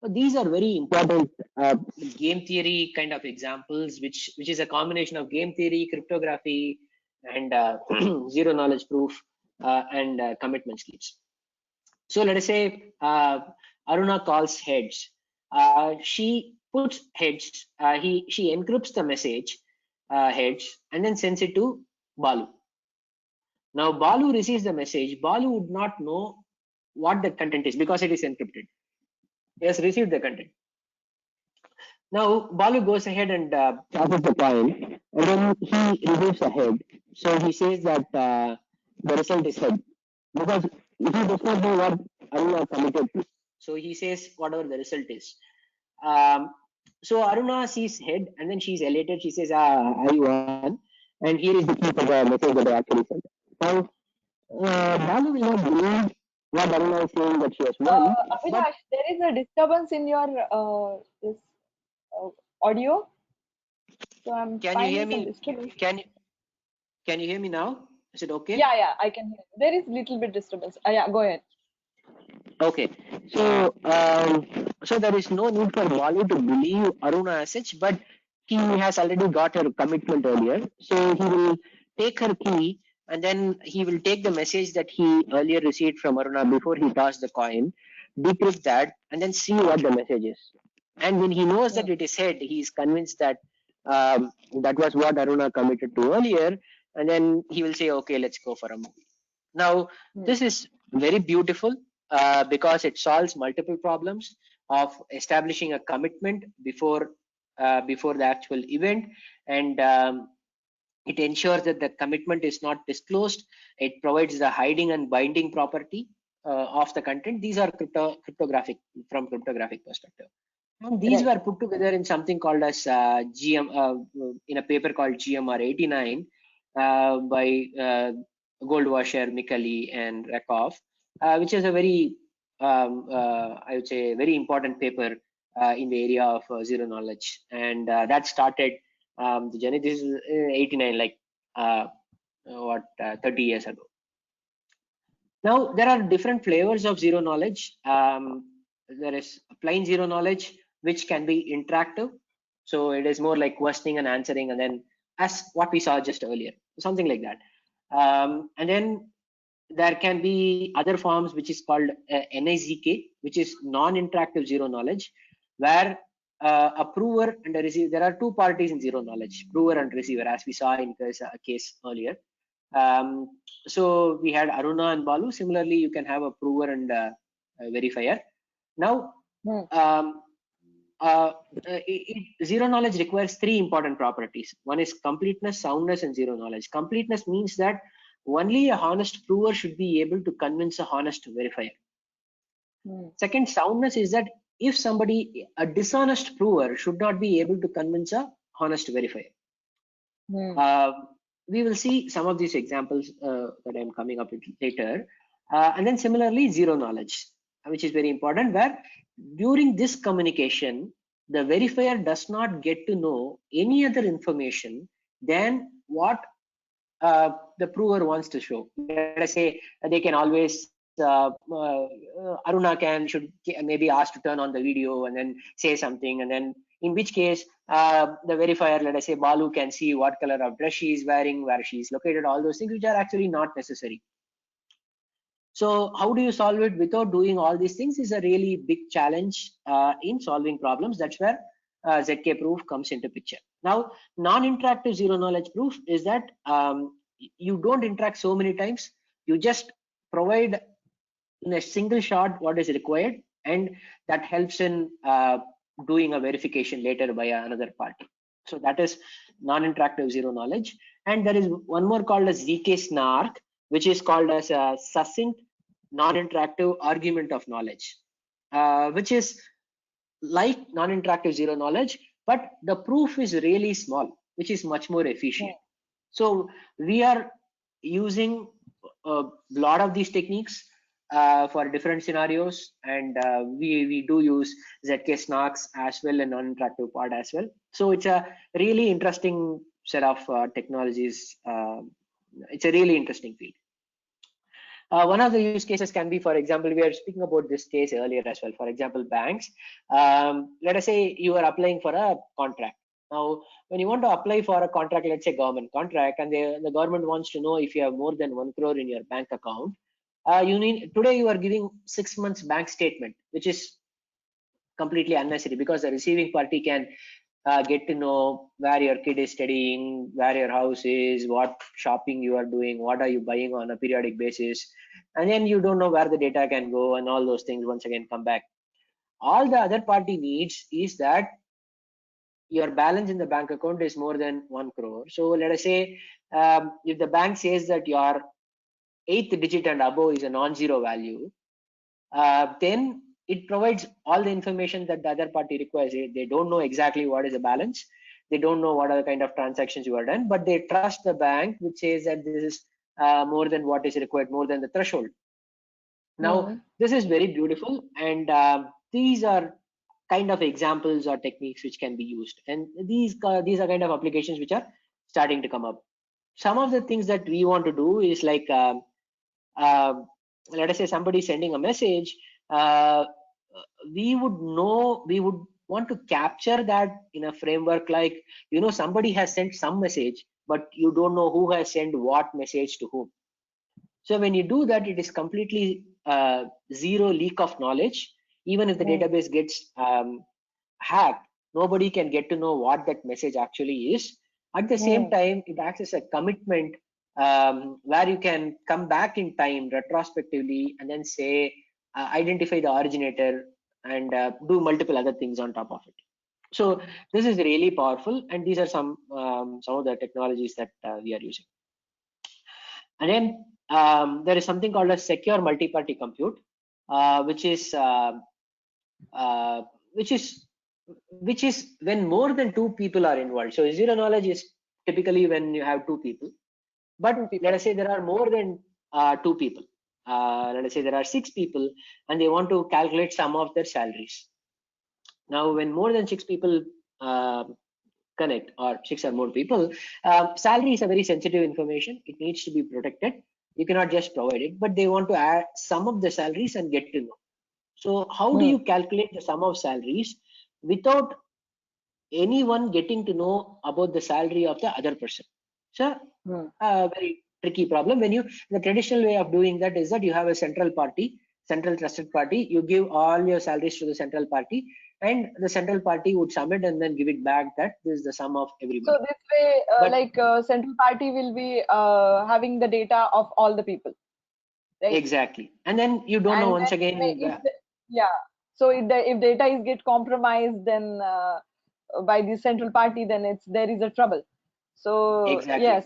So these are very important game theory kind of examples, which is a combination of game theory, cryptography, and zero knowledge proof and commitment schemes. So let us say Aruna calls heads. She puts heads. She encrypts the message heads and then sends it to Balu. Now Balu receives the message. Balu would not know what the content is because it is encrypted. He has received the content. Now Balu goes ahead and passes the coin, and then he receives a head. So he says that the result is head because he does not know what Aruna committed to. So he says whatever the result is. Um, so Aruna sees head, and then she's elated. She says, "Ah, I won," and here is the key for the message that I actually sent. Now Balu will not believe what Aruna is saying that she has won, but Avinash, there is a disturbance in your this audio, so I'm can you hear finding some me? disturbance. Can you hear me now? Is it okay? Yeah, I can hear. There is little bit disturbance. Yeah, go ahead. Okay. So so there is no need for Balu to believe Aruna as such, but he has already got her commitment earlier. So he will take her key and then he will take the message that he earlier received from Aruna before he tossed the coin, decrypt that, and then see what the message is. And when he knows that it is said, he is convinced that that was what Aruna committed to earlier, and then he will say, okay, let's go for a movie. Now, this is very beautiful because it solves multiple problems of establishing a commitment before the actual event, and it ensures that the commitment is not disclosed. It provides the hiding and binding property of the content. These are cryptographic from cryptographic perspective. And these Right. were put together in something called as in a paper called GMR 89 by Goldwasser, Micali, and Rakoff, which is a very, I would say, very important paper in the area of zero knowledge. And that started the journey. This is 89, like 30 years ago. Now, there are different flavors of zero knowledge. There is plain zero knowledge, which can be interactive. So it is more like questioning and answering, and then as what we saw just earlier, something like that. And then there can be other forms, which is called NIZK, which is non-interactive zero knowledge, where a prover and a receiver, there are two parties in zero knowledge, prover and receiver, as we saw in this case earlier. So we had Aruna and Balu. Similarly, you can have a prover and a verifier. Now, zero knowledge requires three important properties. One is completeness, soundness, and zero knowledge. Completeness means that only a honest prover should be able to convince a honest verifier. Second, soundness is that if somebody, a dishonest prover, should not be able to convince a honest verifier. We will see some of these examples that I'm coming up with later. And then similarly, zero knowledge, which is very important, where during this communication, the verifier does not get to know any other information than what the prover wants to show. Let us say they can always Aruna should maybe ask to turn on the video and then say something, and then in which case the verifier, let us say Balu, can see what color of dress she is wearing, where she is located, all those things which are actually not necessary. So how do you solve it without doing all these things is a really big challenge in solving problems. That's where ZK proof comes into picture. Now, non-interactive zero knowledge proof is that you don't interact so many times. You just provide in a single shot what is required, and that helps in doing a verification later by another party. So that is non-interactive zero knowledge. And there is one more called as ZK snark, which is called as a succinct non-interactive argument of knowledge, which is like non-interactive zero knowledge, but the proof is really small, which is much more efficient. So we are using a lot of these techniques for different scenarios, and we do use ZK snarks as well, and non-interactive part as well. So it's a really interesting set of technologies. It's a really interesting field. One of the use cases can be, for example, we are speaking about this case earlier as well. For example, banks. Let us say you are applying for a contract. Now, when you want to apply for a contract, let's say government contract, and the government wants to know if you have more than 1 crore in your bank account, you need today you are giving 6 months bank statement, which is completely unnecessary because the receiving party can get to know where your kid is studying, where your house is, what shopping you are doing, what are you buying on a periodic basis, and then you don't know where the data can go, and all those things once again come back. All the other party needs is that your balance in the bank account is more than 1 crore. So let us say if the bank says that your eighth digit and above is a non-zero value, then it provides all the information that the other party requires. They don't know exactly what is the balance. They don't know what are the kind of transactions you are done, but they trust the bank, which says that this is more than what is required, more than the threshold. Now, this is very beautiful, and these are kind of examples or techniques which can be used, and these are kind of applications which are starting to come up. Some of the things that we want to do is like uh, let us say somebody sending a message, we would want to capture that in a framework like, somebody has sent some message, but you don't know who has sent what message to whom. So when you do that, it is completely zero leak of knowledge. Even if the database gets hacked, nobody can get to know what that message actually is. At the same time, it acts as a commitment where you can come back in time retrospectively and then say, identify the originator and do multiple other things on top of it. So this is really powerful, and these are some of the technologies that we are using. And then there is something called a secure multi-party compute, which is when more than two people are involved. So zero knowledge is typically when you have two people, but let us say there are more than two people. Let us say there are 6 people, and they want to calculate some of their salaries. Now, when more than 6 people connect, or 6 or more people, salary is a very sensitive information. It needs to be protected. You cannot just provide it, but they want to add some of the salaries and get to know. So how do you calculate the sum of salaries without anyone getting to know about the salary of the other person? So a very tricky problem. The traditional way of doing that is that you have a central trusted party. You give all your salaries to the central party, and the central party would submit and then give it back that this is the sum of everybody. So this way, central party will be having the data of all the people, right? Exactly. And then you don't know once again. So if data is get compromised, then by the central party, then there is a trouble. So exactly. yes.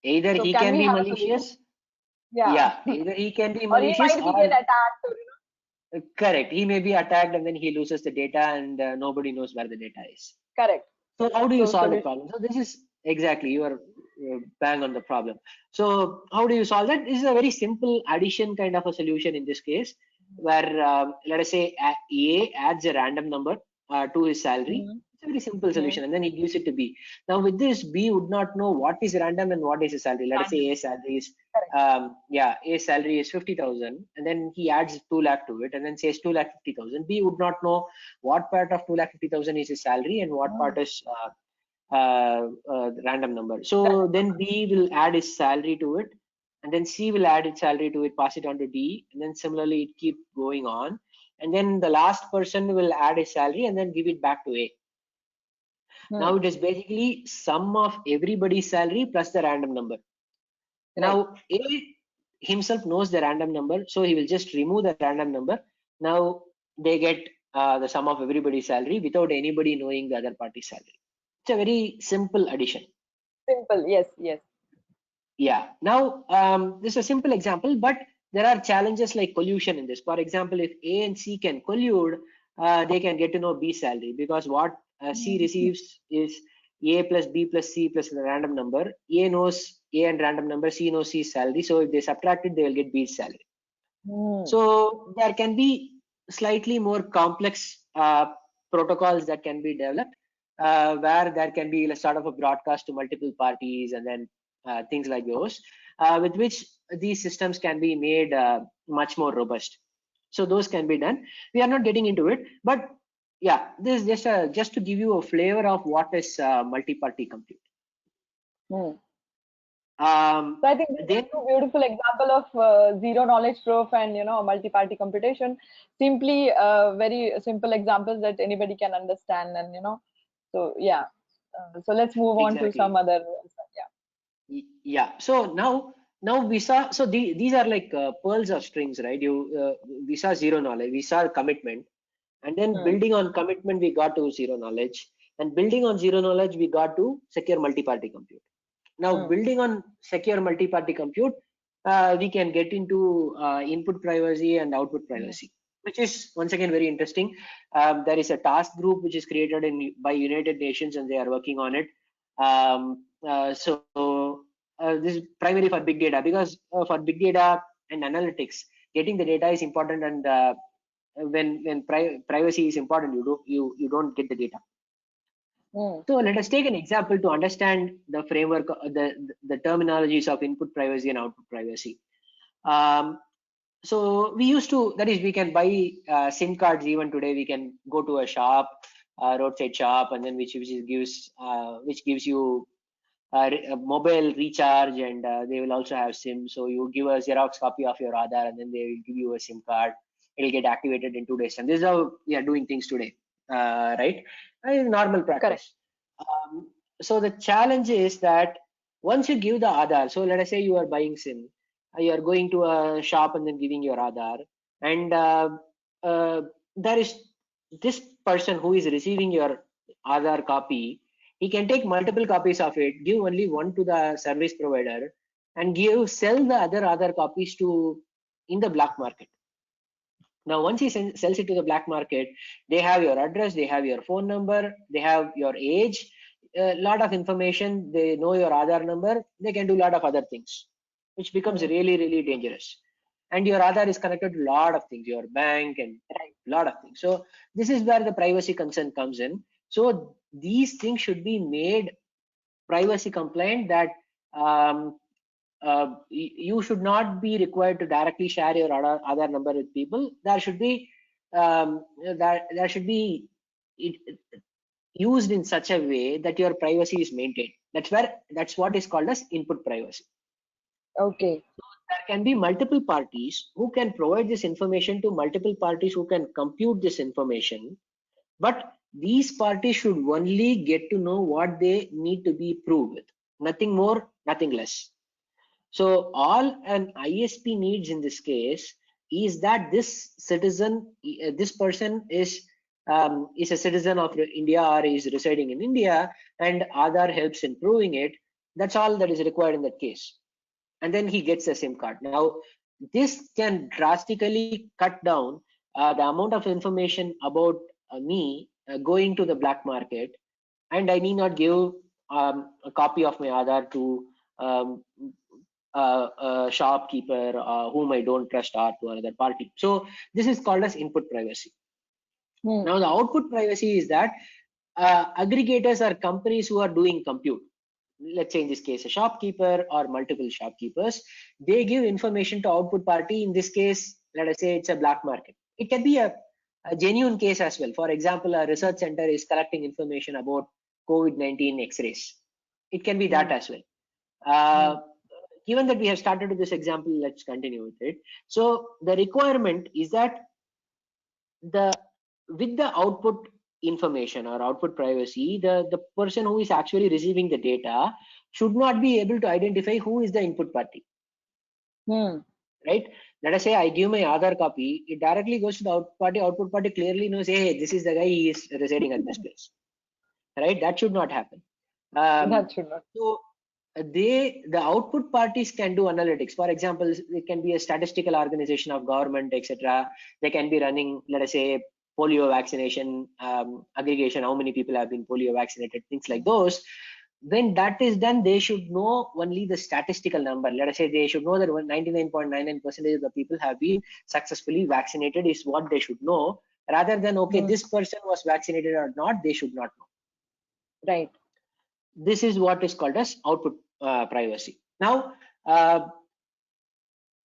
Either he can be malicious. Yeah. Either he can be malicious, or he might get attacked. Correct. He may be attacked and then he loses the data, and nobody knows where the data is. Correct. So how do you solve the problem? So this is exactly, you are bang on the problem. So how do you solve that? This is a very simple addition kind of a solution in this case, where let us say A adds a random number to his salary. It's a very simple solution, and then he gives it to B. Now with this, B would not know what is random and what is his salary. Let us say A salary is A salary is 50,000, and then he adds 2 lakh to it, and then says 2,50,000. B would not know what part of 2,50,000 is his salary and what part is random number. So then B will add his salary to it, and then C will add its salary to it, pass it on to D, and then similarly it keep going on. And then the last person will add his salary and then give it back to A. Now it is basically sum of everybody's salary plus the random number. Now A himself knows the random number, so he will just remove the random number. Now they get the sum of everybody's salary without anybody knowing the other party's salary. It's a very simple addition. Simple, yes. Yeah. Now this is a simple example, but there are challenges like collusion in this. For example, if A and C can collude, they can get to know B's salary, because what C receives is A plus B plus C plus the random number. A knows A and random number, C knows C's salary. So if they subtract it, they will get B's salary. So there can be slightly more complex protocols that can be developed, where there can be a sort of a broadcast to multiple parties, and then things like those, with which these systems can be made much more robust. So those can be done. We are not getting into it, but yeah, this is just to give you a flavor of what is multi-party compute. Hmm. Um, So I think these then are two beautiful example of zero knowledge proof and multi-party computation. Simply very simple examples that anybody can understand, and so yeah. So let's move on to some exactly. other. Yeah. Yeah. So now we saw, so these are like pearls of strings, right? We saw zero knowledge, we saw commitment, and then Hmm. building on commitment we got to zero knowledge, and building on zero knowledge we got to secure multi-party compute. Now Hmm. building on secure multi-party compute, we can get into input privacy and output Hmm. privacy, which is once again very interesting. There is a task group which is created by United Nations, and they are working on it. This is primarily for big data, because for big data and analytics, getting the data is important, and when privacy is important, you don't get the data. Hmm. So let us take an example to understand the framework, the terminologies of input privacy and output privacy. Um, so we used to, that is, we can buy SIM cards even today. We can go to a shop, roadside shop, and then which gives you a mobile recharge, and they will also have SIM. So you give a Xerox copy of your Aadhaar, and then they will give you a SIM card. It'll get activated in 2 days. And this is how we are doing things today, right? Normal Correct. practice. So the challenge is that once you give the Aadhaar, so let us say you are buying SIM, you are going to a shop and then giving your Aadhaar, and uh, there is this person who is receiving your Aadhaar copy. He can take multiple copies of it, give only one to the service provider, and sell the other copies to in the black market. Now, once he sells it to the black market, they have your address, they have your phone number, they have your age, a lot of information. They know your Aadhaar number. They can do a lot of other things, which becomes Hmm. really, really dangerous. And your Aadhaar is connected to a lot of things, your bank and Right. a lot of things. So this is where the privacy concern comes in. So these things should be made privacy compliant, that um, you should not be required to directly share your Aadhaar number with people. There should be there should be it used in such a way that your privacy is maintained. That's what is called as input privacy. Okay. There can be multiple parties who can provide this information to multiple parties who can compute this information, but these parties should only get to know what they need to be proved with. Nothing more, nothing less. So all an ISP needs in this case is that this citizen, this person is a citizen of India or is residing in India, and Aadhaar helps in proving it. That's all that is required in that case. And then he gets a SIM card. Now, this can drastically cut down the amount of information about me going to the black market, and I need not give a copy of my Aadhaar to um, a shopkeeper whom I don't trust, or to another party. So this is called as input privacy. Hmm. Now the output privacy is that aggregators are companies who are doing compute. Let's say in this case a shopkeeper or multiple shopkeepers. They give information to output party. In this case, let us say it's a black market. It can be a genuine case as well. For example, a research center is collecting information about COVID-19 X-rays. It can be that Hmm. as well. Hmm. Given that we have started with this example, let's continue with it. So the requirement is that the with the output information or output privacy, the person who is actually receiving the data should not be able to identify who is the input party, Hmm. right? Let us say I give my Aadhaar copy, it directly goes to the output party clearly knows, hey, this is the guy, he is residing at this place, right? That should not happen. That um, should not. so the output parties can do analytics. For example, it can be a statistical organization of government, etc. They can be running, let us say, polio vaccination aggregation, how many people have been polio vaccinated, things like those. When that is done, they should know only the statistical number. Let us say they should know that 99.99% of the people have been successfully vaccinated is what they should know, rather than, okay, Hmm. this person was vaccinated or not, they should not know. Right. This is what is called as output privacy. Now, uh,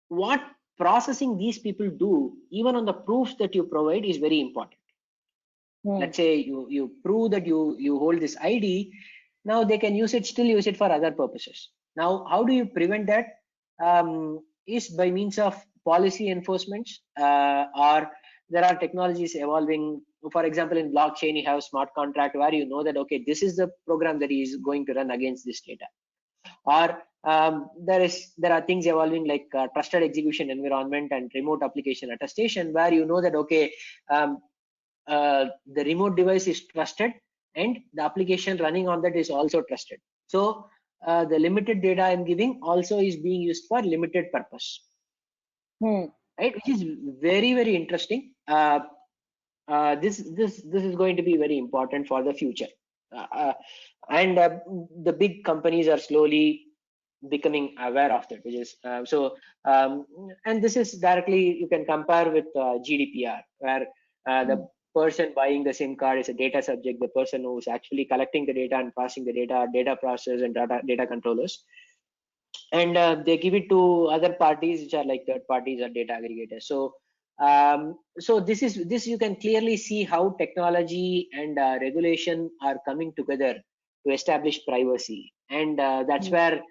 what processing these people do, even on the proofs that you provide, is very important. Let's say you prove that you hold this ID. Now they can still use it for other purposes. Now, how do you prevent that? Is by means of policy enforcements, or there are technologies evolving. For example, in blockchain, you have smart contract where you know that, okay, this is the program that is going to run against this data. Or there are things evolving like trusted execution environment and remote application attestation, where you know that, okay, the remote device is trusted and the application running on that is also trusted. So the limited data I'm giving also is being used for limited purpose, right? Which is very, very interesting. This is going to be very important for the future, and the big companies are slowly becoming aware of that, which is and this is directly you can compare with GDPR, where the person buying the SIM card is a data subject. The person who is actually collecting the data and passing the data process and data controllers, and they give it to other parties, which are like third parties or data aggregators. So this you can clearly see how technology and regulation are coming together to establish privacy, and that's where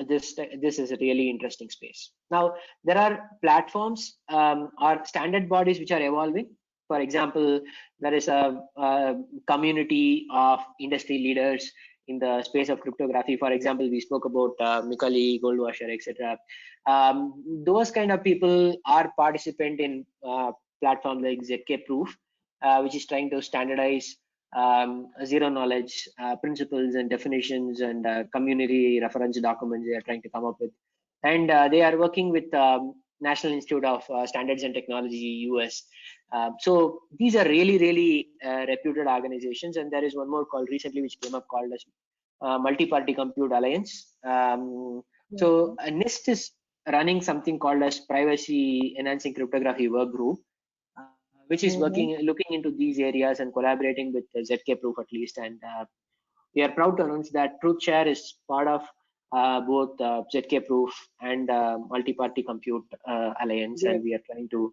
this is a really interesting space. Now there are platforms or standard bodies which are evolving. For example, there is a community of industry leaders in the space of cryptography. For example, we spoke about Micali, Goldwasser, etc. Those kind of people are participant in platform like ZK Proof, which is trying to standardize zero knowledge principles and definitions and community reference documents they are trying to come up with. And they are working with National Institute of Standards and Technology, US. So these are really, really reputed organizations. And there is one more called recently, which came up, called as Multi-Party Compute Alliance. So NIST is running something called as Privacy Enhancing Cryptography Work Group, which is looking into these areas and collaborating with ZK Proof at least. And we are proud to announce that TruthShare is part of both ZK Proof and Multi-Party Compute Alliance, and we are trying to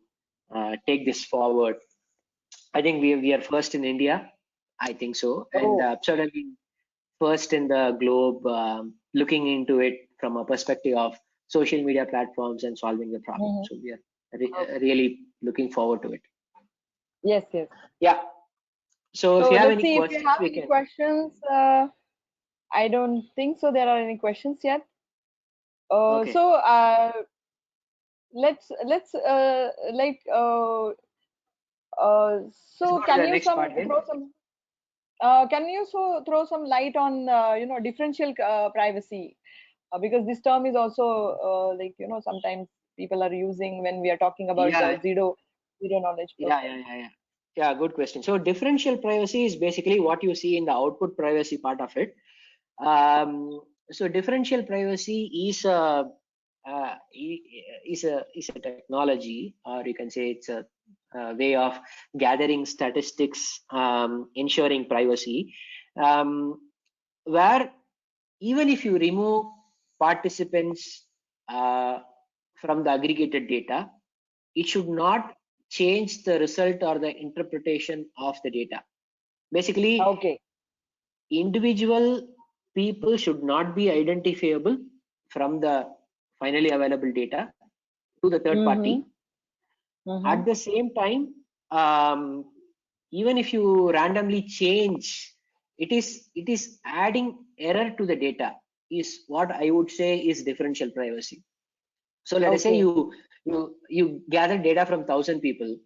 take this forward. I think we are first in India. I think so, and certainly first in the globe, looking into it from a perspective of social media platforms and solving the problem. So we are really looking forward to it. Yes. Yeah. So if you have let's any see questions, if you have any questions. I don't think so. There are any questions yet. Okay. So let's like so can you throw some can you throw some light on differential privacy, because this term is also like sometimes people are using when we are talking about zero knowledge. Yeah, good question. So differential privacy is basically what you see in the output privacy part of it. So differential privacy is a technology, or you can say it's a way of gathering statistics, ensuring privacy, where even if you remove participants from the aggregated data, it should not change the result or the interpretation of the data. Basically, individual people should not be identifiable from the finally available data to the third party. At the same time, even if you randomly change, it is adding error to the data, is what I would say is differential privacy. So let us say you gather data from 1,000 people,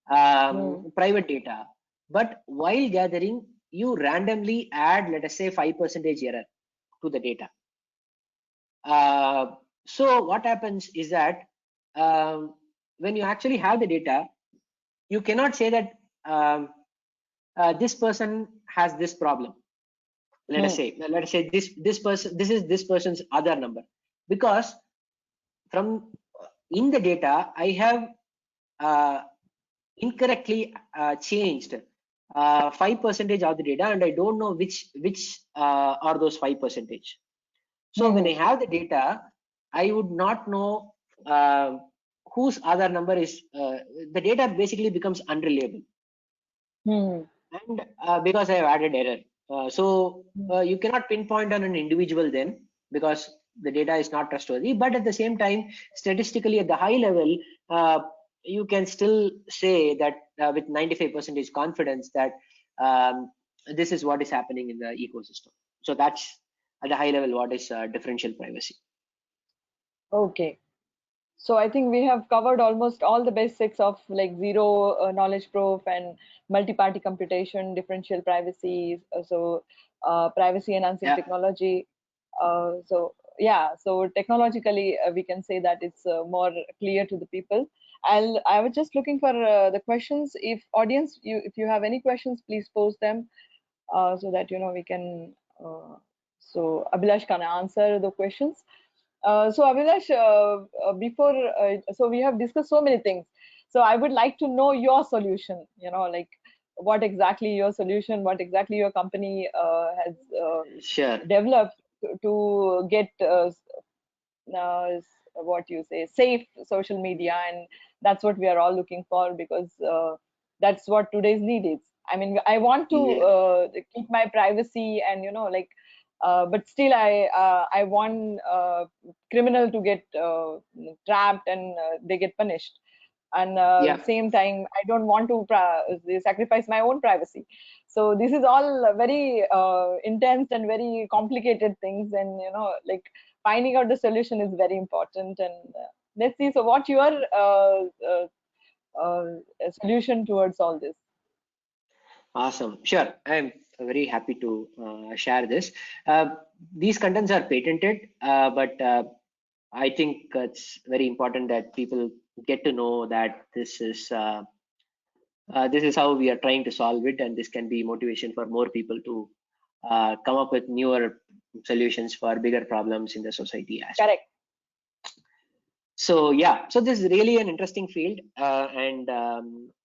private data, but while gathering, you randomly add, let us say, 5% error to the data. So what happens is that when you actually have the data, you cannot say that this person has this problem. Let us say this person's Aadhaar number, because from in the data I have incorrectly changed 5% of the data, and I don't know which are those 5%. So when I have the data, I would not know whose Aadhaar number is. The data basically becomes unreliable. Hmm. and because I have added error. You cannot pinpoint on an individual then, because the data is not trustworthy. But at the same time, statistically at the high level, you can still say that with 95% confidence that um, this is what is happening in the ecosystem. So that's at the high level what is differential privacy. Okay. So I think we have covered almost all the basics of like zero knowledge proof and multi-party computation, differential privacy, privacy enhancing Yeah. technology. So yeah, so technologically we can say that it's more clear to the people. I was just looking for the questions. If audience, if you have any questions, please post them so that we can. So Abhilash can answer the questions. So Avinash, so we have discussed so many things. So I would like to know your solution. Like what exactly your solution, what exactly your company has Sure. developed to get what you say safe social media, and that's what we are all looking for because that's what today's need is. I mean, I want to Yeah. keep my privacy, and like but still I want criminal to get trapped, and they get punished, and Yeah. same time I don't want to sacrifice my own privacy. So this is all very intense and very complicated things, and like finding out the solution is very important. And let's see, so what your uh, solution towards all this? Awesome. Sure. I'm very happy to share this. These contents are patented, but I think it's very important that people get to know that this is how we are trying to solve it, and this can be motivation for more people to come up with newer solutions for bigger problems in the society as well. Correct. So yeah, so this is really an interesting field, and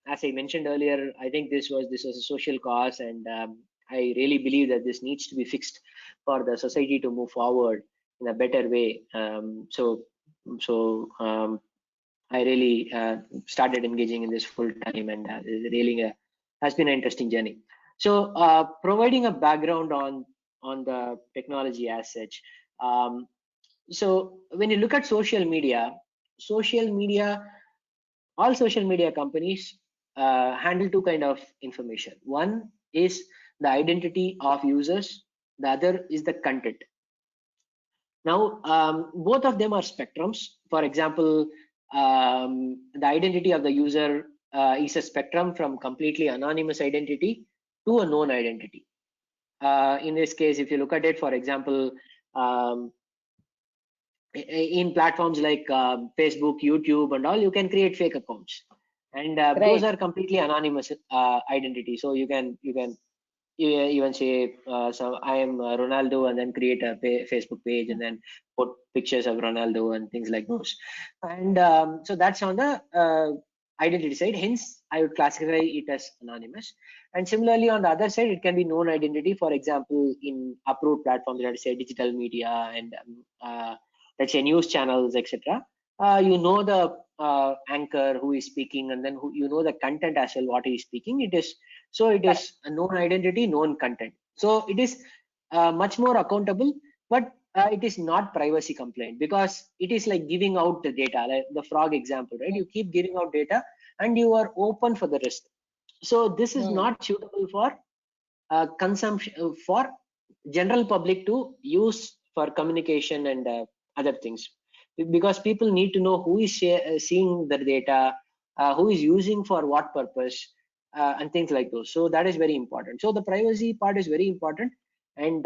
as I mentioned earlier, I think this was a social cause, and I really believe that this needs to be fixed for the society to move forward in a better way. So I really started engaging in this full time, and it really has been an interesting journey. So providing a background on the technology as such. Um, so when you look at social media, all social media companies handle two kind of information. One is the identity of users, the other is the content. Now both of them are spectrums. For example, the identity of the user is a spectrum from completely anonymous identity to a known identity. In this case, if you look at it, for example, um, in platforms like Facebook, YouTube, and all, you can create fake accounts, and those Right. are completely anonymous identity. So you even say, so I am Ronaldo, and then create a Facebook page, and then put pictures of Ronaldo and things like those. And so that's on the identity side. Hence, I would classify it as anonymous. And similarly, on the other side, it can be known identity. For example, in approved platforms, let's say digital media and let's say news channels, etc. You know the anchor who is speaking, and then you know the content as well, what he is speaking. It Correct. is a known identity, known content. So it is much more accountable, but it is not privacy compliant, because it is like giving out the data, like the frog example, right? You keep giving out data and you are open for the risk. So this is Hmm. not suitable for consumption, for general public to use for communication and other things, because people need to know who is seeing the data, who is using for what purpose, and things like those. So that is very important. So the privacy part is very important, and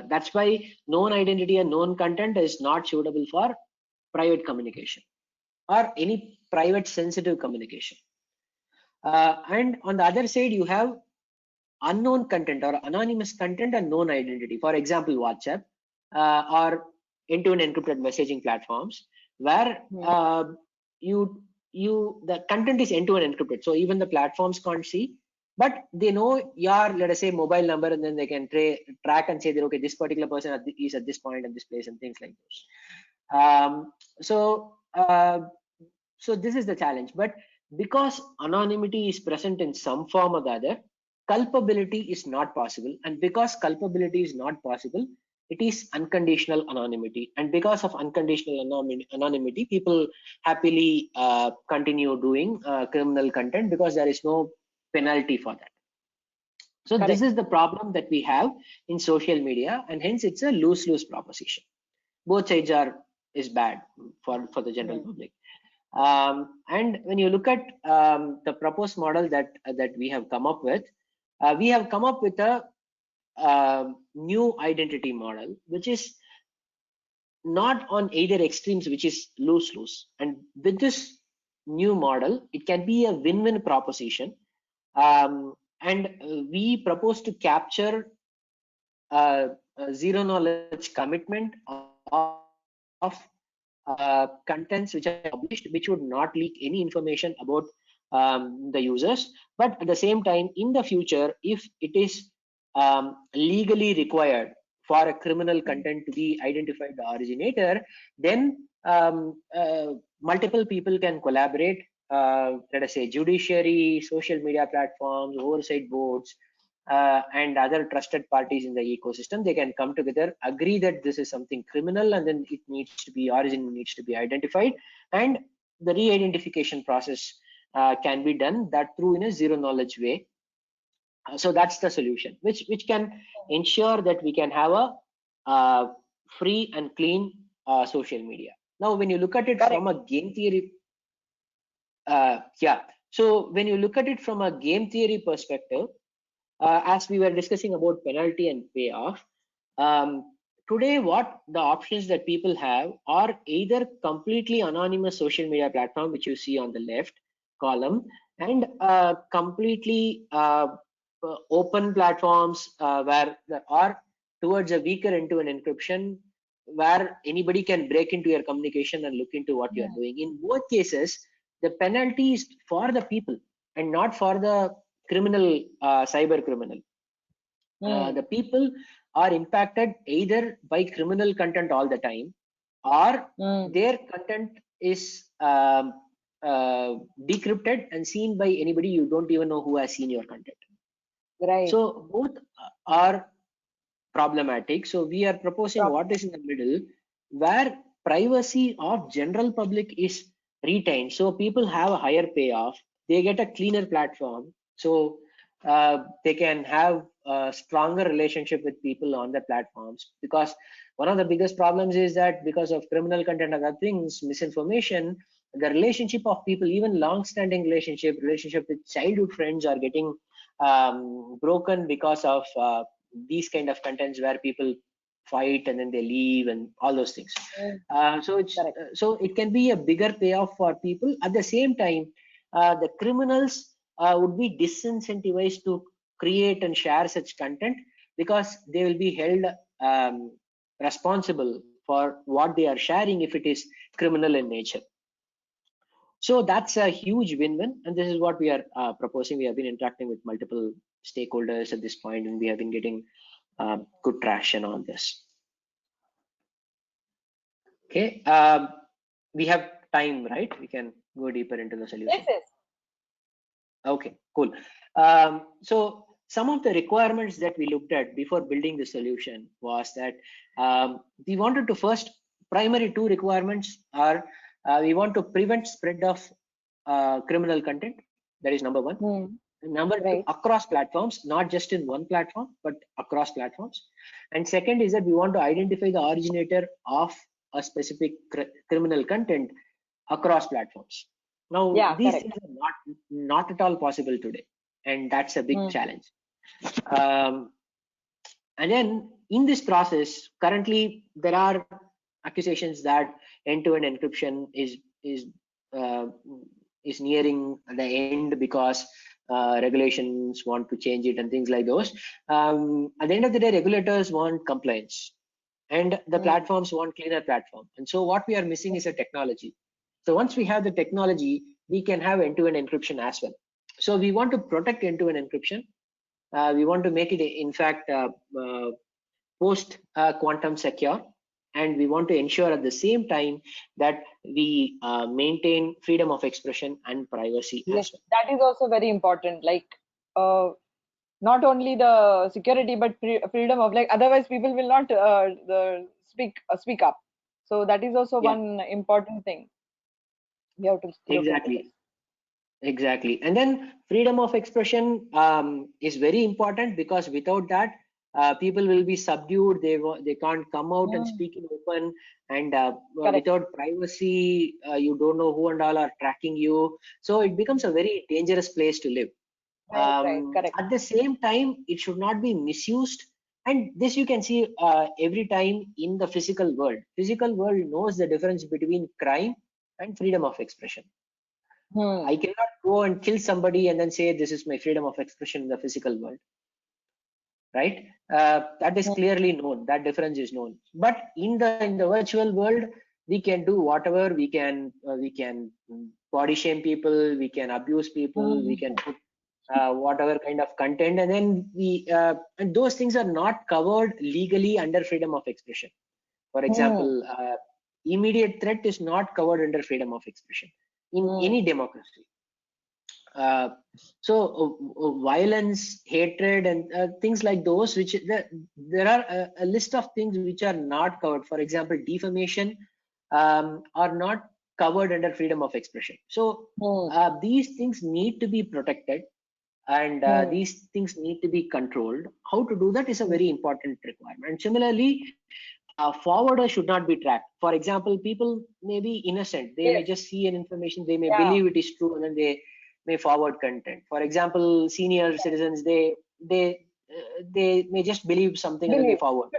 that's why known identity and known content is not suitable for private communication or any private sensitive communication. And on the other side, you have unknown content or anonymous content and known identity. For example, WhatsApp or end-to-end encrypted messaging platforms, where Hmm. the content is end-to-end encrypted, so even the platforms can't see, but they know your, let us say, mobile number, and then they can track and say that, okay, this particular person is at this point at this place, and things like those. Um, so uh, so this is the challenge. But because anonymity is present in some form or the other, culpability is not possible. And because culpability is not possible, it is unconditional anonymity. And because of unconditional anonymity, people happily continue doing criminal content because there is no penalty for that. So Correct. this is the problem that we have in social media, and hence it's a lose-lose proposition. Both sides is bad for the general public. And when you look at the proposed model that we have come up with a new identity model, which is not on either extremes, which is lose-lose. And with this new model, it can be a win-win proposition. And we propose to capture zero knowledge commitment of contents which are published, which would not leak any information about the users. But at the same time, in the future, if it is legally required for a criminal content to be identified the originator, then multiple people can collaborate. Let us say judiciary, social media platforms, oversight boards, and other trusted parties in the ecosystem. They can come together, agree that this is something criminal, and then it needs to be origin needs to be identified, and the re-identification process can be done that through in a zero knowledge way. So that's the solution, which can ensure that we can have a free and clean social media. Now, when you look at it from a game theory, so when you look at it from a game theory perspective, as we were discussing about penalty and payoff, today what the options that people have are either completely anonymous social media platform, which you see on the left column, and completely open platforms where there are towards a weaker end-to-end encryption, where anybody can break into your communication and look into what you're doing. In both cases, the penalty is for the people and not for the criminal, cyber criminal. The people are impacted either by criminal content all the time, or their content is decrypted and seen by anybody you don't even know who has seen your content. Right. So both are problematic. So we are proposing what is in the middle, where privacy of general public is retained. So people have a higher payoff. They get a cleaner platform. So they can have a stronger relationship with people on the platforms, because one of the biggest problems is that because of criminal content and other things, misinformation, the relationship of people, even long-standing relationship with childhood friends, are getting broken because of these kind of contents where people fight and then they leave and all those things. So it can be a bigger payoff for people. At the same time, the criminals would be disincentivized to create and share such content, because they will be held responsible for what they are sharing if it is criminal in nature. So that's a huge win-win, and this is what we are proposing. We have been interacting with multiple stakeholders at this point, and we have been getting good traction on this. Okay, we have time, right? We can go deeper into the solution. Yes. Okay, cool. So some of the requirements that we looked at before building the solution was that we wanted to first, primary two requirements are we want to prevent spread of criminal content. That is number one. Number two, across platforms, not just in one platform, but across platforms. And second is that we want to identify the originator of a specific criminal content across platforms. Now, these things are not at all possible today, and that's a big challenge. And then in this process, currently there are accusations that end-to-end encryption is nearing the end because regulations want to change it and things like those. At the end of the day, regulators want compliance, and the platforms want cleaner platform. And so what we are missing is a technology. So once we have the technology, we can have end-to-end encryption as well. So we want to protect end-to-end encryption. We want to make it, in fact, post quantum secure. and we want to ensure at the same time that we maintain freedom of expression and privacy Yes, as well. that is also very important. Like, not only the security, but freedom of, like, otherwise people will not speak up. So that is also Yeah, one important thing we have to look into this. exactly. Exactly. And then freedom of expression is very important, because without that, people will be subdued. They can't come out and Mm, speak in open. And correct. without privacy, you don't know who and all are tracking you. So it becomes a very dangerous place to live. Right, right, correct. At the same time, it should not be misused. And this you can see every time in the physical world. Physical world knows the difference between crime and freedom of expression. Hmm. I cannot go and kill somebody and then say this is my freedom of expression in the physical world, right? That is Hmm. clearly known. That difference is known. But in the virtual world, we can do whatever we can body shame people, we can abuse people, we can Hmm. put whatever kind of content, and then and those things are not covered legally under freedom of expression. For Hmm. example, immediate threat is not covered under freedom of expression in Hmm. any democracy. Uh, Violence, hatred, and things like those, there are a list of things which are not covered. For example, defamation are not covered under freedom of expression. So Hmm. these things need to be protected, and Hmm. these things need to be controlled. How to do that is a Hmm. very important requirement. And similarly, forwarder should not be tracked. For example, people may be innocent. They may Yes. just see an information, they may Yeah. believe it is true, and then they may forward content. For example, senior citizens, they may just believe something and then they Believe. forward.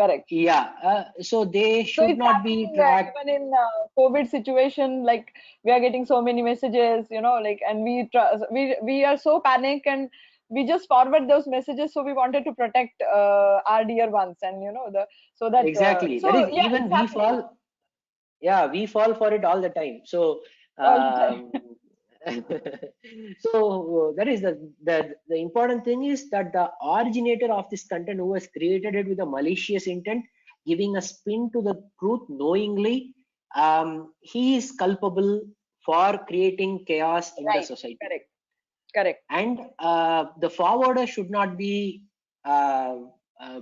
Correct. Yeah, so they So should it's not be happening tracked. even in COVID situation. Like, we are getting so many messages, like, and we are so panic, and we just forward those messages. So we wanted to protect our dear ones, and the so that Exactly. That so is, yeah, even it's we happening fall. Yeah, we fall for it all the time. So all the time. that is the important thing is that the originator of this content, who has created it with a malicious intent, giving a spin to the truth knowingly, he is culpable for creating chaos in the Right. society. Correct. Correct. And the forwarder should not be uh,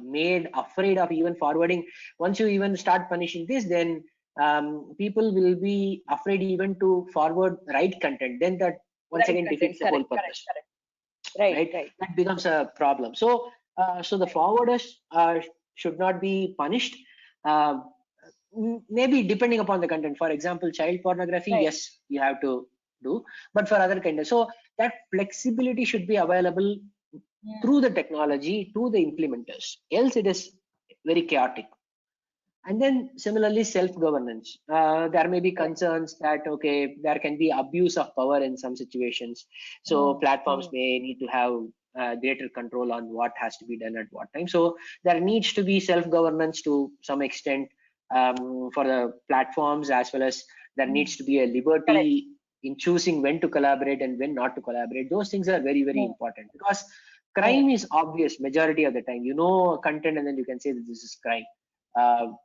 made afraid of even forwarding. Once you even start punishing this, then people will be afraid even to forward right content. Then that once Right again content. defeats the whole Correct. Correct. purpose, Correct. Right. right? Right. That becomes a problem. So the Right. forwarders should not be punished. uh, Maybe depending upon the content. For example, child pornography, Right. yes, you have to do, but for other kind of, so that flexibility should be available Hmm. through the technology to the implementers, else it is very chaotic. And then similarly, self-governance. There may be Correct. concerns that, okay, there can be abuse of power in some situations. So Hmm. platforms Hmm. may need to have greater control on what has to be done at what time. So there needs to be self-governance to some extent for the platforms, as well as there Hmm. needs to be a Correct. liberty in choosing when to collaborate and when not to collaborate. Those things are very, very Hmm. important, because Hmm. crime is obvious majority of the time. You know content, and then you can say that this is crime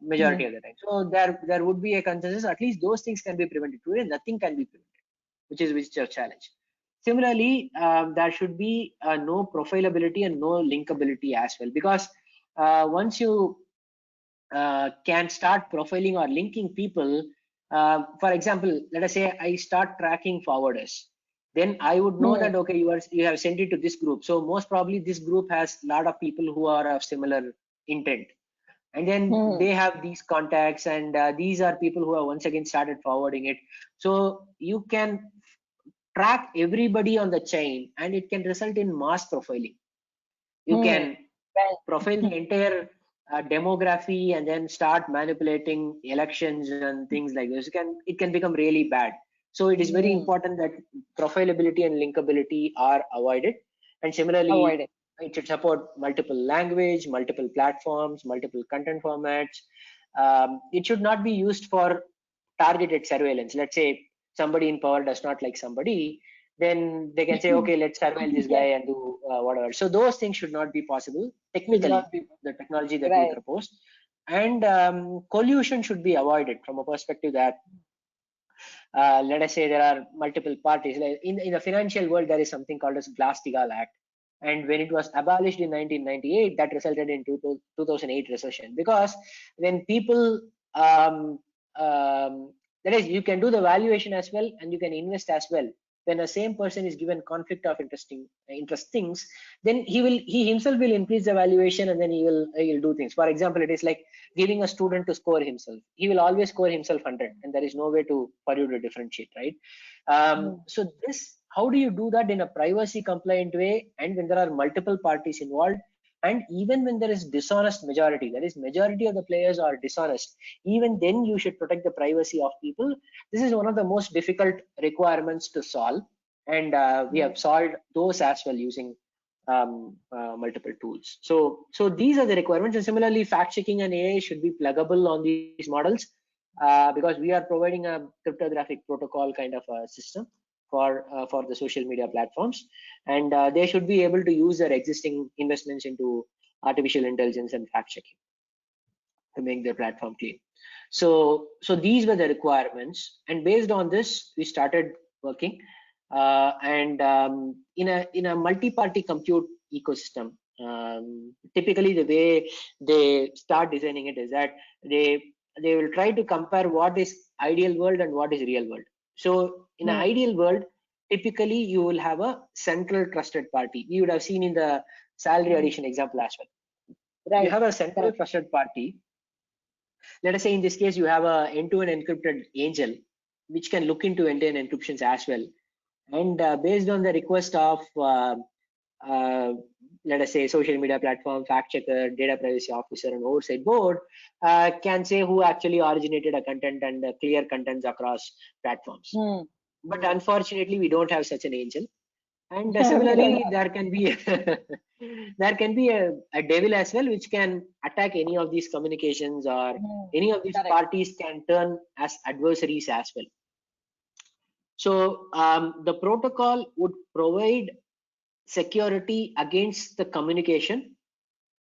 majority Hmm. of the time. So there would be a consensus. At least those things can be prevented. Today, nothing can be prevented, which is a challenge. Similarly, there should be no profilability and no linkability as well, because once you can start profiling or linking people, for example, let us say I start tracking forwarders, then I would know Hmm. that, okay, you have sent it to this group, so most probably this group has a lot of people who are of similar intent, and then Hmm. they have these contacts, and these are people who have once again started forwarding it. So you can track everybody on the chain, and it can result in mass profiling. You Hmm. can Right. profile the entire demography and then start manipulating elections and things like this. It can become really bad. So it is very Hmm. important that profilability and linkability are avoided. And Avoid similarly, it. it should support multiple language, multiple platforms, multiple content formats. It should not be used for targeted surveillance. Let's say somebody in power does not like somebody, then they can say, okay, let's surveil this guy Yes. and do whatever. So those things should not be possible Should technically, not be. the technology that we Right. propose. and collusion should be avoided from a perspective that let us say there are multiple parties. Like in the financial world, there is something called as Glass-Steagall Act, and when it was abolished in 1998, that resulted in 2008 recession, because when people that is, you can do the valuation as well and you can invest as well. When a same person is given conflict of interest things, then he himself will increase the valuation, and then he'll do things. For example, it is like giving a student to score himself. He will always score himself 100, and there is no way for you to differentiate, right? So this, how do you do that in a privacy compliant way, and when there are multiple parties involved, and even when there is dishonest majority, that is, majority of the players are dishonest, even then you should protect the privacy of people. This is one of the most difficult requirements to solve, and we have solved those as well using multiple tools. So these are the requirements, and similarly, fact checking and AI should be pluggable on these models, because we are providing a cryptographic protocol kind of a system for the social media platforms, and they should be able to use their existing investments into artificial intelligence and fact checking to make their platform clean. So these were the requirements, and based on this, we started working. And in a multi-party compute ecosystem, typically the way they start designing it is that they will try to compare what is ideal world and what is real world. So in an ideal world, typically you will have a central trusted party. We would have seen in the salary addition example as well. Right. You have a central trusted party. Let us say in this case you have a end-to-end encrypted angel, which can look into end-to-end encryptions as well. And based on the request of let us say social media platform, fact checker, data privacy officer, and oversight board can say who actually originated a content and clear contents across platforms. But unfortunately, we don't have such an angel. And similarly, there can be there can be a devil as well, which can attack any of these communications, or any of these parties can turn as adversaries as well. So the protocol would provide security against the communication,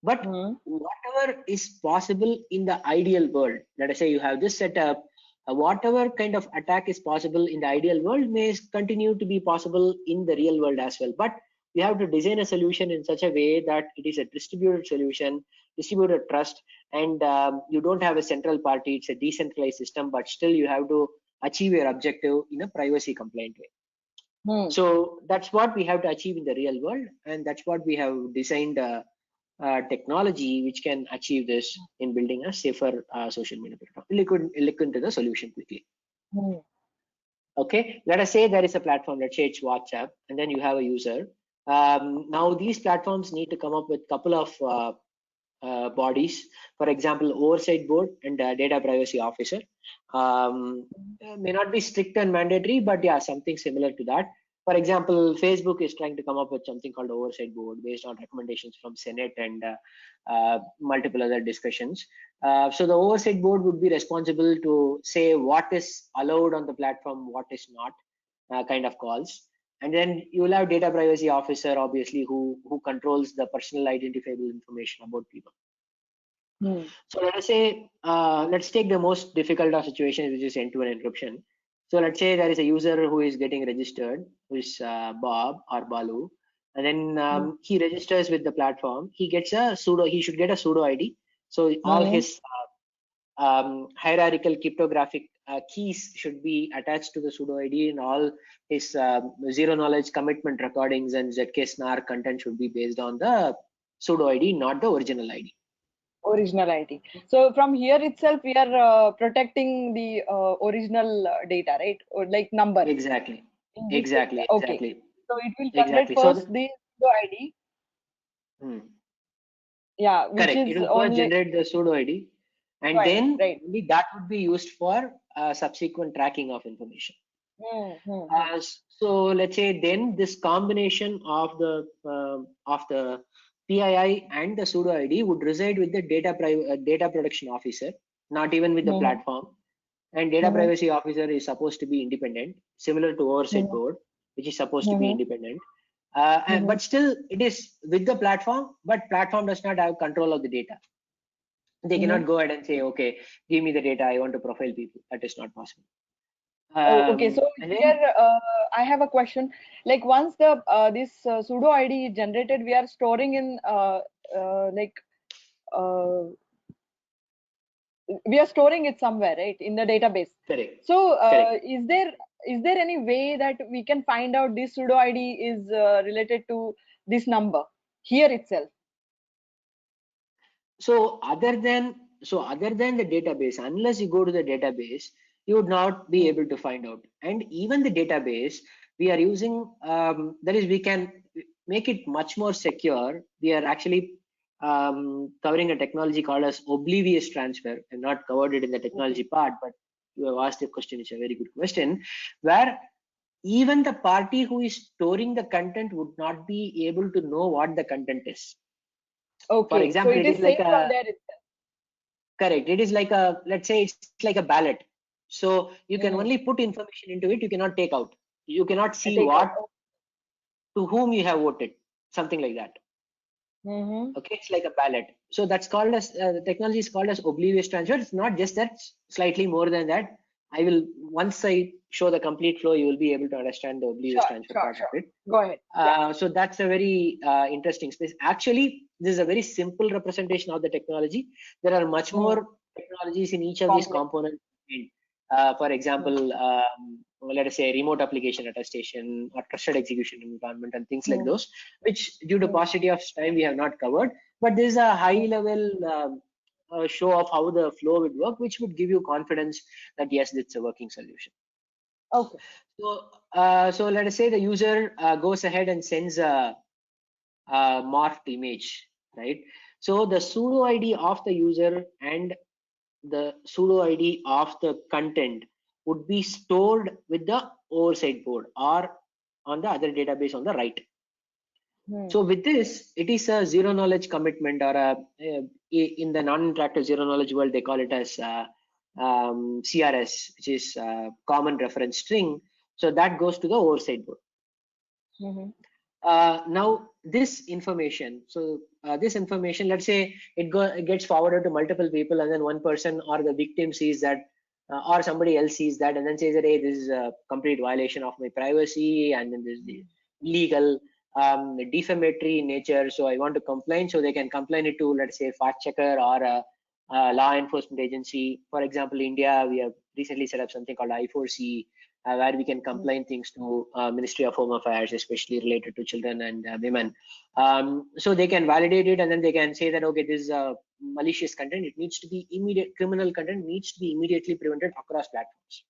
but whatever is possible in the ideal world, let us say you have this setup, whatever kind of attack is possible in the ideal world may continue to be possible in the real world as well. But you have to design a solution in such a way that it is a distributed solution, distributed trust, and you don't have a central party. It's a decentralized system, but still you have to achieve your objective in a privacy compliant way. So that's what we have to achieve in the real world, and that's what we have designed technology which can achieve this in building a safer social media platform. Look into the solution quickly. Okay, let us say there is a platform, let's say it's WhatsApp, and then you have a user. Now these platforms need to come up with a couple of bodies, for example, oversight board and data privacy officer. May not be strict and mandatory, but yeah, something similar to that. For example, Facebook is trying to come up with something called oversight board based on recommendations from Senate and multiple other discussions. So the oversight board would be responsible to say what is allowed on the platform, what is not, kind of calls. And then you will have data privacy officer, obviously, who controls the personal identifiable information about people. So let us say, let's take the most difficult of situations, which is end-to-end encryption. So let's say there is a user who is getting registered, who is Bob or Balu, and then he registers with the platform. He gets a sudo. He should get a sudo ID. So all his hierarchical cryptographic keys should be attached to the sudo ID, and all his zero knowledge commitment recordings and ZK SNAR content should be based on the sudo ID, not the original ID. Original ID. So from here itself, we are protecting the original data, right? Or like number. Exactly. Okay. Exactly. So it will generate first the pseudo ID. Yeah, which correct. is it will only first generate the pseudo ID, and then only that would be used for subsequent tracking of information. So let's say then this combination of the PII and the pseudo ID would reside with the data protection officer, not even with the platform. And data privacy officer is supposed to be independent, similar to oversight board, which is supposed to be independent. But still, it is with the platform, but platform does not have control of the data. They cannot go ahead and say, okay, give me the data, I want to profile people. That is not possible. Oh, okay. So And here then, I have a question. Like once the this pseudo ID is generated, we are storing in like uh, we are storing it somewhere, right, in the database. correct, So correct. is there any way that we can find out this pseudo ID is related to this number here itself? So other than the database, unless you go to the database, you would not be Hmm. able to find out. And even the database we are using, that is, we can make it much more secure. We are actually covering a technology called as oblivious transfer. I'm not covered it in the Okay. technology part, but you have asked a question. It's a very good question, where even the party who is storing the content would not be able to know what the content is. For Okay. So example, it it is is like saved on a there itself. correct. It is like a, let's say it's like a ballot. So you can Mm-hmm. only put information into it. You cannot take out. You cannot I see take out. what to whom you have voted. Something like that. Mm-hmm. Okay, it's like a ballot. So that's called as the technology is called as oblivious transfer. It's not just that, slightly more than that. I will once I show the complete flow, you will be able to understand the oblivious Sure, transfer sure, part of sure. it. Go ahead. Yeah. So that's a very interesting space. Actually, this is a very simple representation of the technology. There are much Mm. more technologies in each of these Complex. components. For Mm. example, let us say remote application attestation or trusted execution environment and things like Mm. those, which due to Mm. paucity of time we have not covered. But this is a high Mm. level show of how the flow would work, which would give you confidence that yes, it's a working solution. Okay. So let us say the user goes ahead and sends a morphed image, right? So the pseudo ID of the user and the pseudo ID of the content would be stored with the oversight board or on the other database on the right. Mm. So with this, it is a zero knowledge commitment, or in the non-interactive zero knowledge world, they call it as CRS, which is common reference string. So that goes to the oversight board. Mm-hmm. Now this information, let's say it gets forwarded to multiple people, and then one person or the victim sees that, or somebody else sees that, and then says that, hey, this is a complete violation of my privacy, and then this is the illegal, defamatory in nature. So I want to complain. So they can complain it to, let's say, fact checker or a law enforcement agency. For example, India, we have recently set up something called I4C, where we can Mm. complain things to Ministry of Home Affairs, especially related to children and women. So they can validate it, and then they can say that, okay, this is malicious content. It needs to be immediate. Criminal content needs to be immediately prevented across platforms.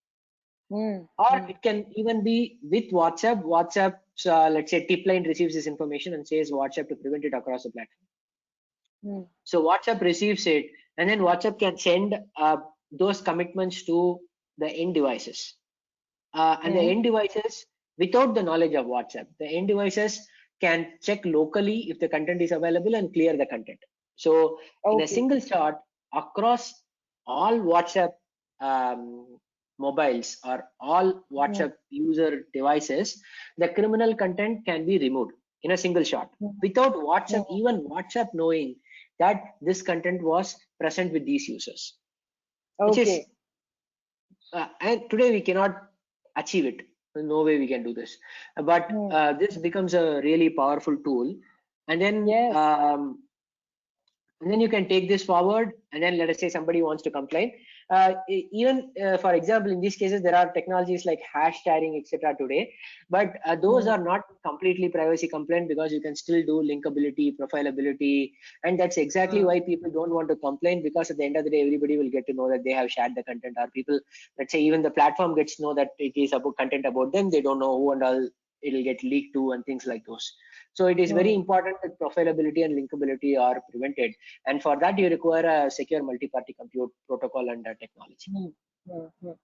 Mm. Or Mm. it can even be with WhatsApp. WhatsApp's, let's say, tip line receives this information and says WhatsApp to prevent it across the platform. Mm. So WhatsApp receives it, and then WhatsApp can send those commitments to the end devices. And the Mm. end devices, without the knowledge of WhatsApp, the end devices can check locally if the content is available and clear the content. So in a Okay. single shot, across all WhatsApp mobiles or all Mm. WhatsApp user devices, the criminal content can be removed in a single shot Mm. without WhatsApp, Mm. even WhatsApp knowing that this content was present with these users, which is Okay. and today we cannot achieve it. No way we can do this, but Mm. this becomes a really powerful tool. And then Yes. and then you can take this forward, and then let us say somebody wants to complain. Even for example, in these cases, there are technologies like hash tagging, etc. today, but those Mm. are not completely privacy compliant, because you can still do linkability, profilability, and that's exactly Mm. why people don't want to complain, because at the end of the day, everybody will get to know that they have shared the content, or people, let's say, even the platform gets to know that it is about content about them. They don't know who and all it'll get leaked to and things like those. So it is very Mm. important that profilability and linkability are prevented, and for that you require a secure multi-party compute protocol and technology. Mm. Mm. Mm.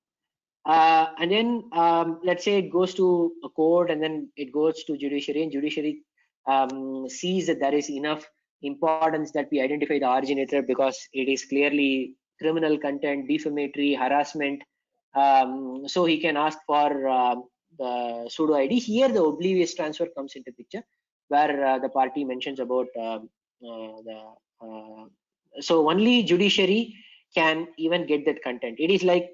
And then let's say it goes to a court, and then it goes to judiciary, and judiciary sees that there is enough importance that we identify the originator, because it is clearly criminal content, defamatory, harassment. So he can ask for the pseudo ID. Here the oblivious transfer comes into picture, where the party mentions about the So only judiciary can even get that content. It is like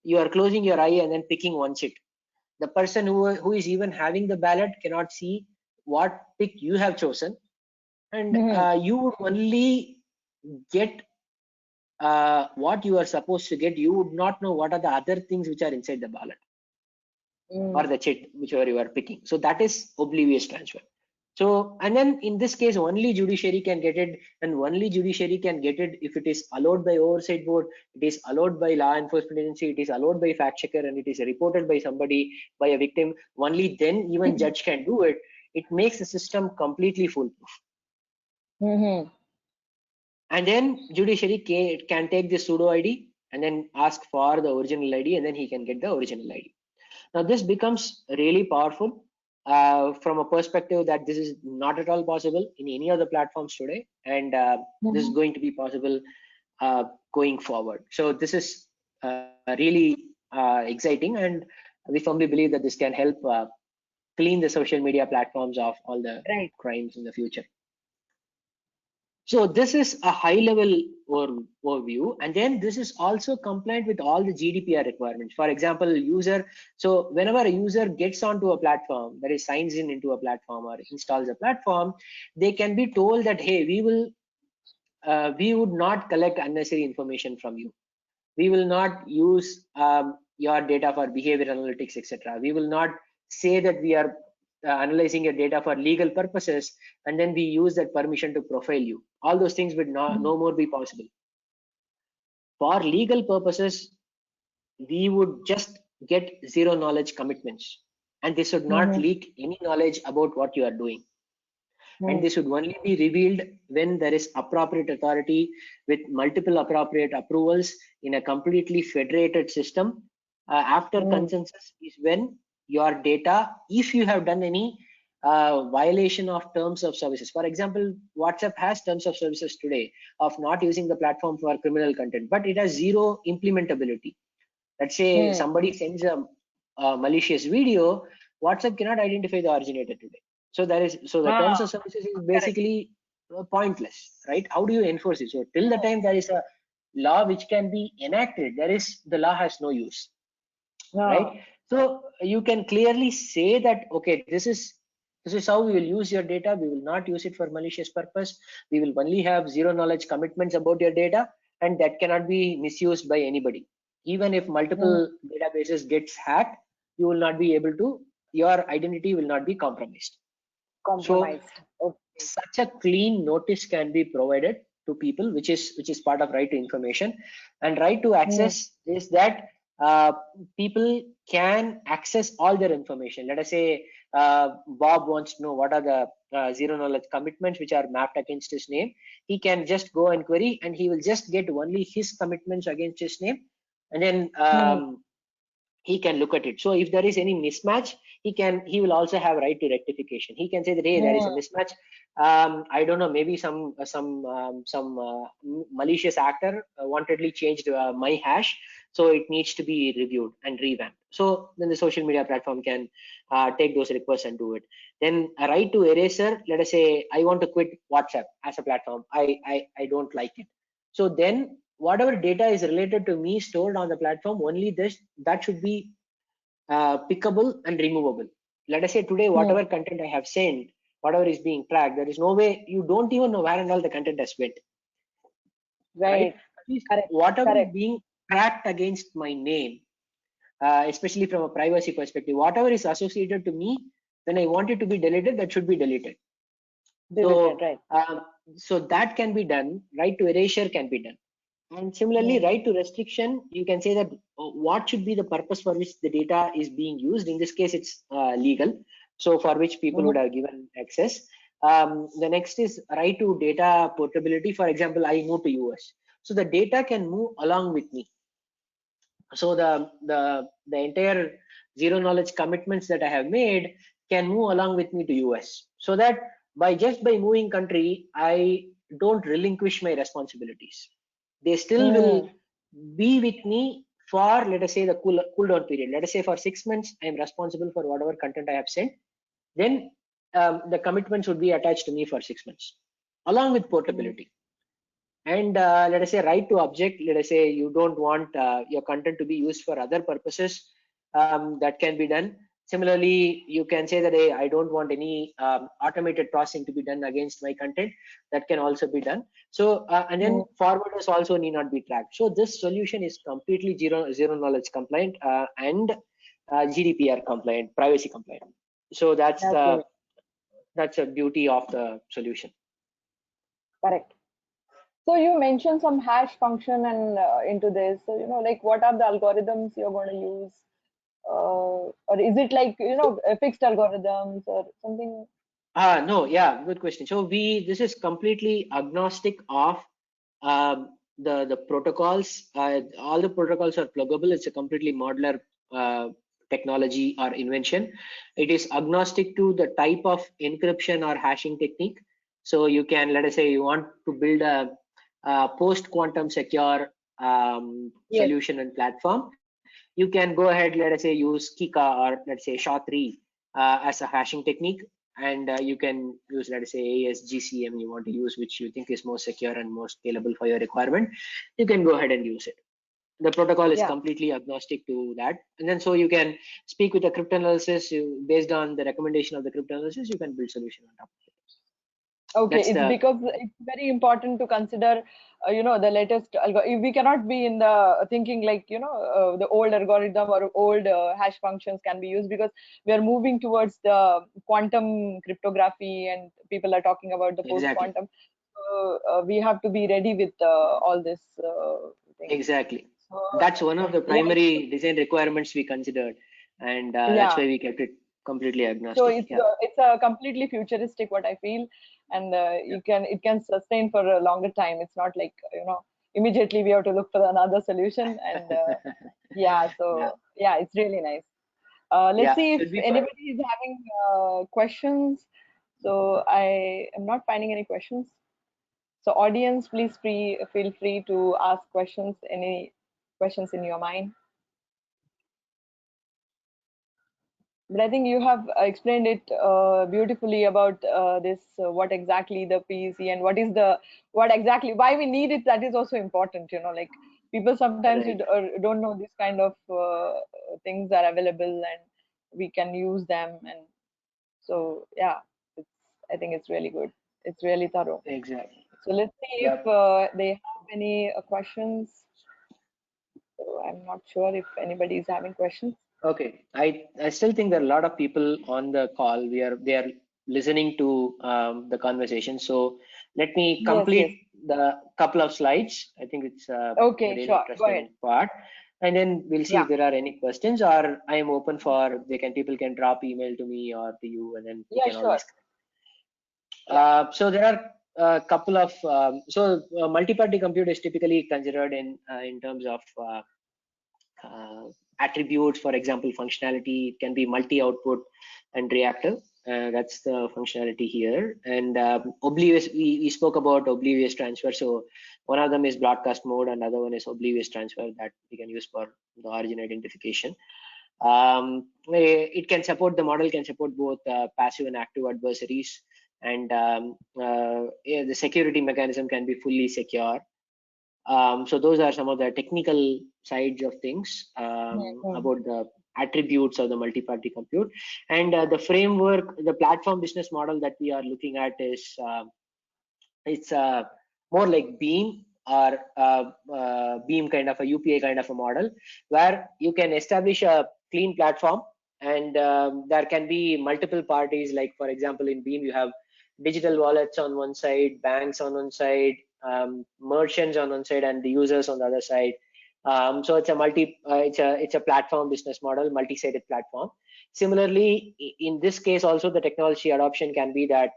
you are closing your eye and then picking one seat. The person who is even having the ballot cannot see what pick you have chosen, and you would only get what you are supposed to get. You would not know what are the other things which are inside the ballot or the chit, whichever you are picking. So that is oblivious transfer. So, and then in this case, only judiciary can get it, and only judiciary can get it if it is allowed by oversight board, it is allowed by law enforcement agency, it is allowed by fact checker, and it is reported by somebody, by a victim. Only then even judge can do it. It makes the system completely foolproof. And then judiciary can take the pseudo ID and then ask for the original ID, and then he can get the original ID. Now this becomes really powerful from a perspective that this is not at all possible in any of the platforms today, and this is going to be possible going forward. So this is really exciting, and we firmly believe that this can help clean the social media platforms of all the crimes in the future. So this is a high level overview, and then this is also compliant with all the GDPR requirements. For example, user, so whenever a user gets onto a platform, that is signs in into a platform or installs a platform, they can be told that, hey, we would not collect unnecessary information from you. We will not use your data for behavior analytics, etc. We will not say that we are analyzing your data for legal purposes, and then we use that permission to profile you. All those things would no more be possible. For legal purposes, we would just get zero knowledge commitments, and this would not leak any knowledge about what you are doing. And this would only be revealed when there is appropriate authority with multiple appropriate approvals in a completely federated system. After consensus is when your data, if you have done any violation of terms of services. For example, WhatsApp has terms of services today of not using the platform for criminal content, but it has zero implementability. Let's say somebody sends a malicious video, WhatsApp cannot identify the originator today. So the terms of services is basically pointless, right? How do you enforce it? So till the time there is a law which can be enacted, the law has no use, right? So you can clearly say that, okay, this is how we will use your data. We will not use it for malicious purpose. We will only have zero knowledge commitments about your data, and that cannot be misused by anybody. Even if multiple databases gets hacked, you will not be able to, your identity will not be compromised. So such a clean notice can be provided to people, which is part of right to information. And right to access is that people can access all their information. Let us say Bob wants to know what are the zero knowledge commitments which are mapped against his name. He can just go and query, and he will just get only his commitments against his name, and then he can look at it. So if there is any mismatch, he will also have right to rectification. He can say that, hey, there is a mismatch. I don't know, maybe some malicious actor wantedly changed my hash, so it needs to be reviewed and revamped. So then the social media platform can take those requests and do it. Then a right to eraser. Let us say I want to quit WhatsApp as a platform. I don't like it. So then whatever data is related to me stored on the platform, only that should be pickable and removable. Let us say today, whatever content I have sent, whatever is being tracked, there is no way, you don't even know where and all the content has went. Right? Whatever is being tracked against my name, especially from a privacy perspective, whatever is associated to me, when I want it to be deleted, that should be deleted. So that can be done. Right to erasure can be done. And similarly, right to restriction, you can say that what should be the purpose for which the data is being used. In this case, it's legal, so for which people would have given access. The next is right to data portability. For example, I move to US, so the data can move along with me. So the entire zero knowledge commitments that I have made can move along with me to US, so that by moving country, I don't relinquish my responsibilities. They still will be with me for, let us say, the cool down period. Let us say for 6 months, I am responsible for whatever content I have sent. Then the commitments would be attached to me for 6 months, along with portability. And let us say write to object. Let us say you don't want your content to be used for other purposes. That can be done. Similarly, you can say that, hey, I don't want any automated processing to be done against my content. That can also be done. So, and then forwarders also need not be tracked. So this solution is completely zero knowledge compliant and GDPR compliant, privacy compliant. So that's a beauty of the solution. Correct. So you mentioned some hash function and into this. So, like what are the algorithms you're going to use? Or is it like, fixed algorithms or something? No, yeah, good question. So this is completely agnostic of the protocols. All the protocols are pluggable. It's a completely modular technology or invention. It is agnostic to the type of encryption or hashing technique. So you can, let us say, you want to build a post-quantum secure solution and platform. You can go ahead, let us say, use Kika or let's say SHA-3 as a hashing technique, and you can use, let us say, AES-GCM you want to use, which you think is more secure and more scalable for your requirement. You can go ahead and use it. The protocol is completely agnostic to that, and then so you can speak with the cryptanalysis. Based on the recommendation of the cryptanalysis, you can build solution on top of it. Okay, because it's very important to consider, the latest we cannot be in the thinking like, the old algorithm or old hash functions can be used, because we are moving towards the quantum cryptography and people are talking about the post-quantum. So we have to be ready with all this thing. Exactly. So, that's one of the primary design requirements we considered, and that's why we kept it completely agnostic. So it's a completely futuristic, what I feel, and it can sustain for a longer time. It's not like, immediately we have to look for another solution, and it's really nice. Let's see if anybody is having questions. So I am not finding any questions. So audience, please feel free to ask questions. Any questions in your mind? But I think you have explained it beautifully about this, what exactly the PEC and what exactly why we need it. That is also important, like people sometimes don't know this kind of things are available and we can use them. And so, I think it's really good. It's really thorough. Exactly. So let's see if they have any questions. So I'm not sure if anybody is having questions. Okay, I still think there are a lot of people on the call. They are listening to the conversation. So let me complete the couple of slides. I think it's a really interesting part, and then we'll see if there are any questions. Or I am open for people can drop email to me or to you, and then we can always. So there are a couple of multi-party compute is typically considered in terms of attributes. For example, functionality. It can be multi-output and reactive. That's the functionality here. And oblivious, we spoke about oblivious transfer. So one of them is broadcast mode, and another one is oblivious transfer that we can use for the origin identification. It can support, the model can support both passive and active adversaries, and the security mechanism can be fully secure. So those are some of the technical sides of things about the attributes of the multi-party compute. And the framework, the platform business model that we are looking at is it's more like Beam or Beam kind of a UPA kind of a model, where you can establish a clean platform, and there can be multiple parties. Like for example, in Beam you have digital wallets on one side, banks on one side, merchants on one side, and the users on the other side. So it's a it's a platform business model, multi-sided platform. Similarly, in this case also, the technology adoption can be that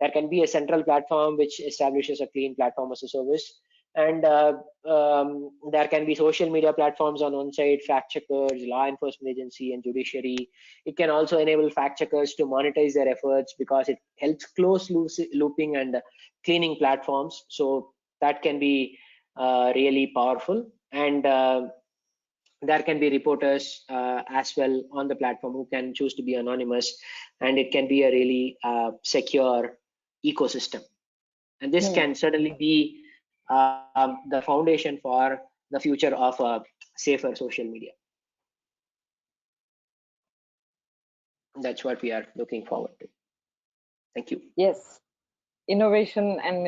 there can be a central platform which establishes a clean platform as a service, and there can be social media platforms on one side, fact checkers, law enforcement agency, and judiciary. It can also enable fact checkers to monetize their efforts because it helps close looping and cleaning platforms. So that can be really powerful. And there can be reporters as well on the platform who can choose to be anonymous, and it can be a really secure ecosystem. And this can certainly be the foundation for the future of a safer social media. That's what we are looking forward to. Thank you. Yes, innovation and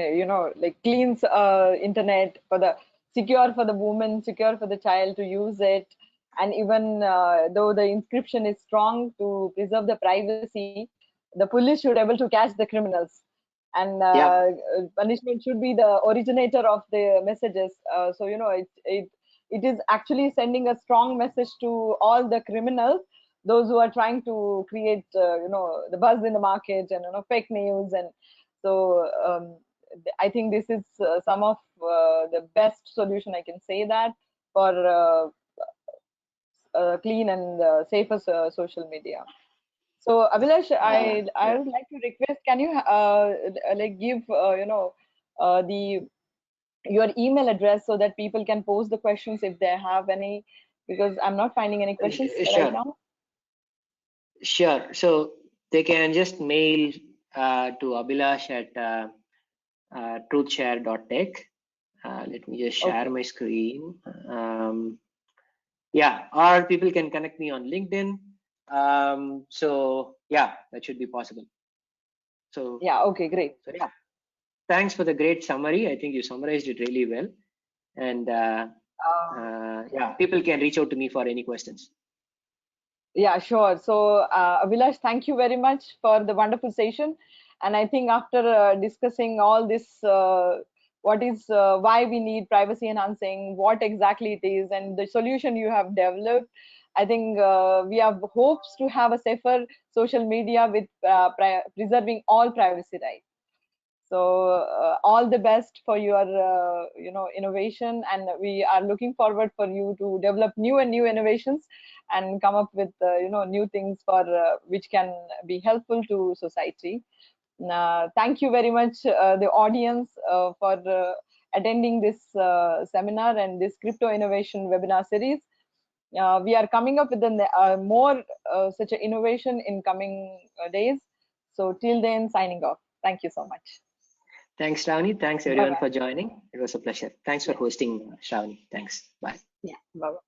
like cleans internet for the secure for the woman, secure for the child to use it, and even though the encryption is strong to preserve the privacy, the police should able to catch the criminals, and punishment should be the originator of the messages. So it is actually sending a strong message to all the criminals, those who are trying to create the buzz in the market and fake news. And so I think this is some of the best solution I can say that for clean and safer social media. So Abhilash, I would like to request, can you like give the your email address so that people can post the questions if they have any, because I'm not finding any questions right now. Sure. So they can just mail to Abhilash at truthshare.tech. Let me just share my screen. Yeah, or people can connect me on LinkedIn. So yeah, that should be possible. So yeah, okay, great. So yeah, thanks for the great summary. I think you summarized it really well. And yeah, people can reach out to me for any questions. Yeah, sure. So Abhilash, thank you very much for the wonderful session. And I think after discussing all this, what is why we need privacy enhancing, what exactly it is, and the solution you have developed, I think we have hopes to have a safer social media with preserving all privacy rights. So all the best for your innovation, and we are looking forward for you to develop new and new innovations and come up with new things for which can be helpful to society. Thank you very much, the audience, for attending this seminar and this crypto innovation webinar series. We are coming up with more such an innovation in coming days. So till then, signing off. Thank you so much. Thanks, Shravani. Thanks everyone for joining. It was a pleasure. Thanks for hosting, Shravani. Thanks. Bye. Yeah. Bye-bye.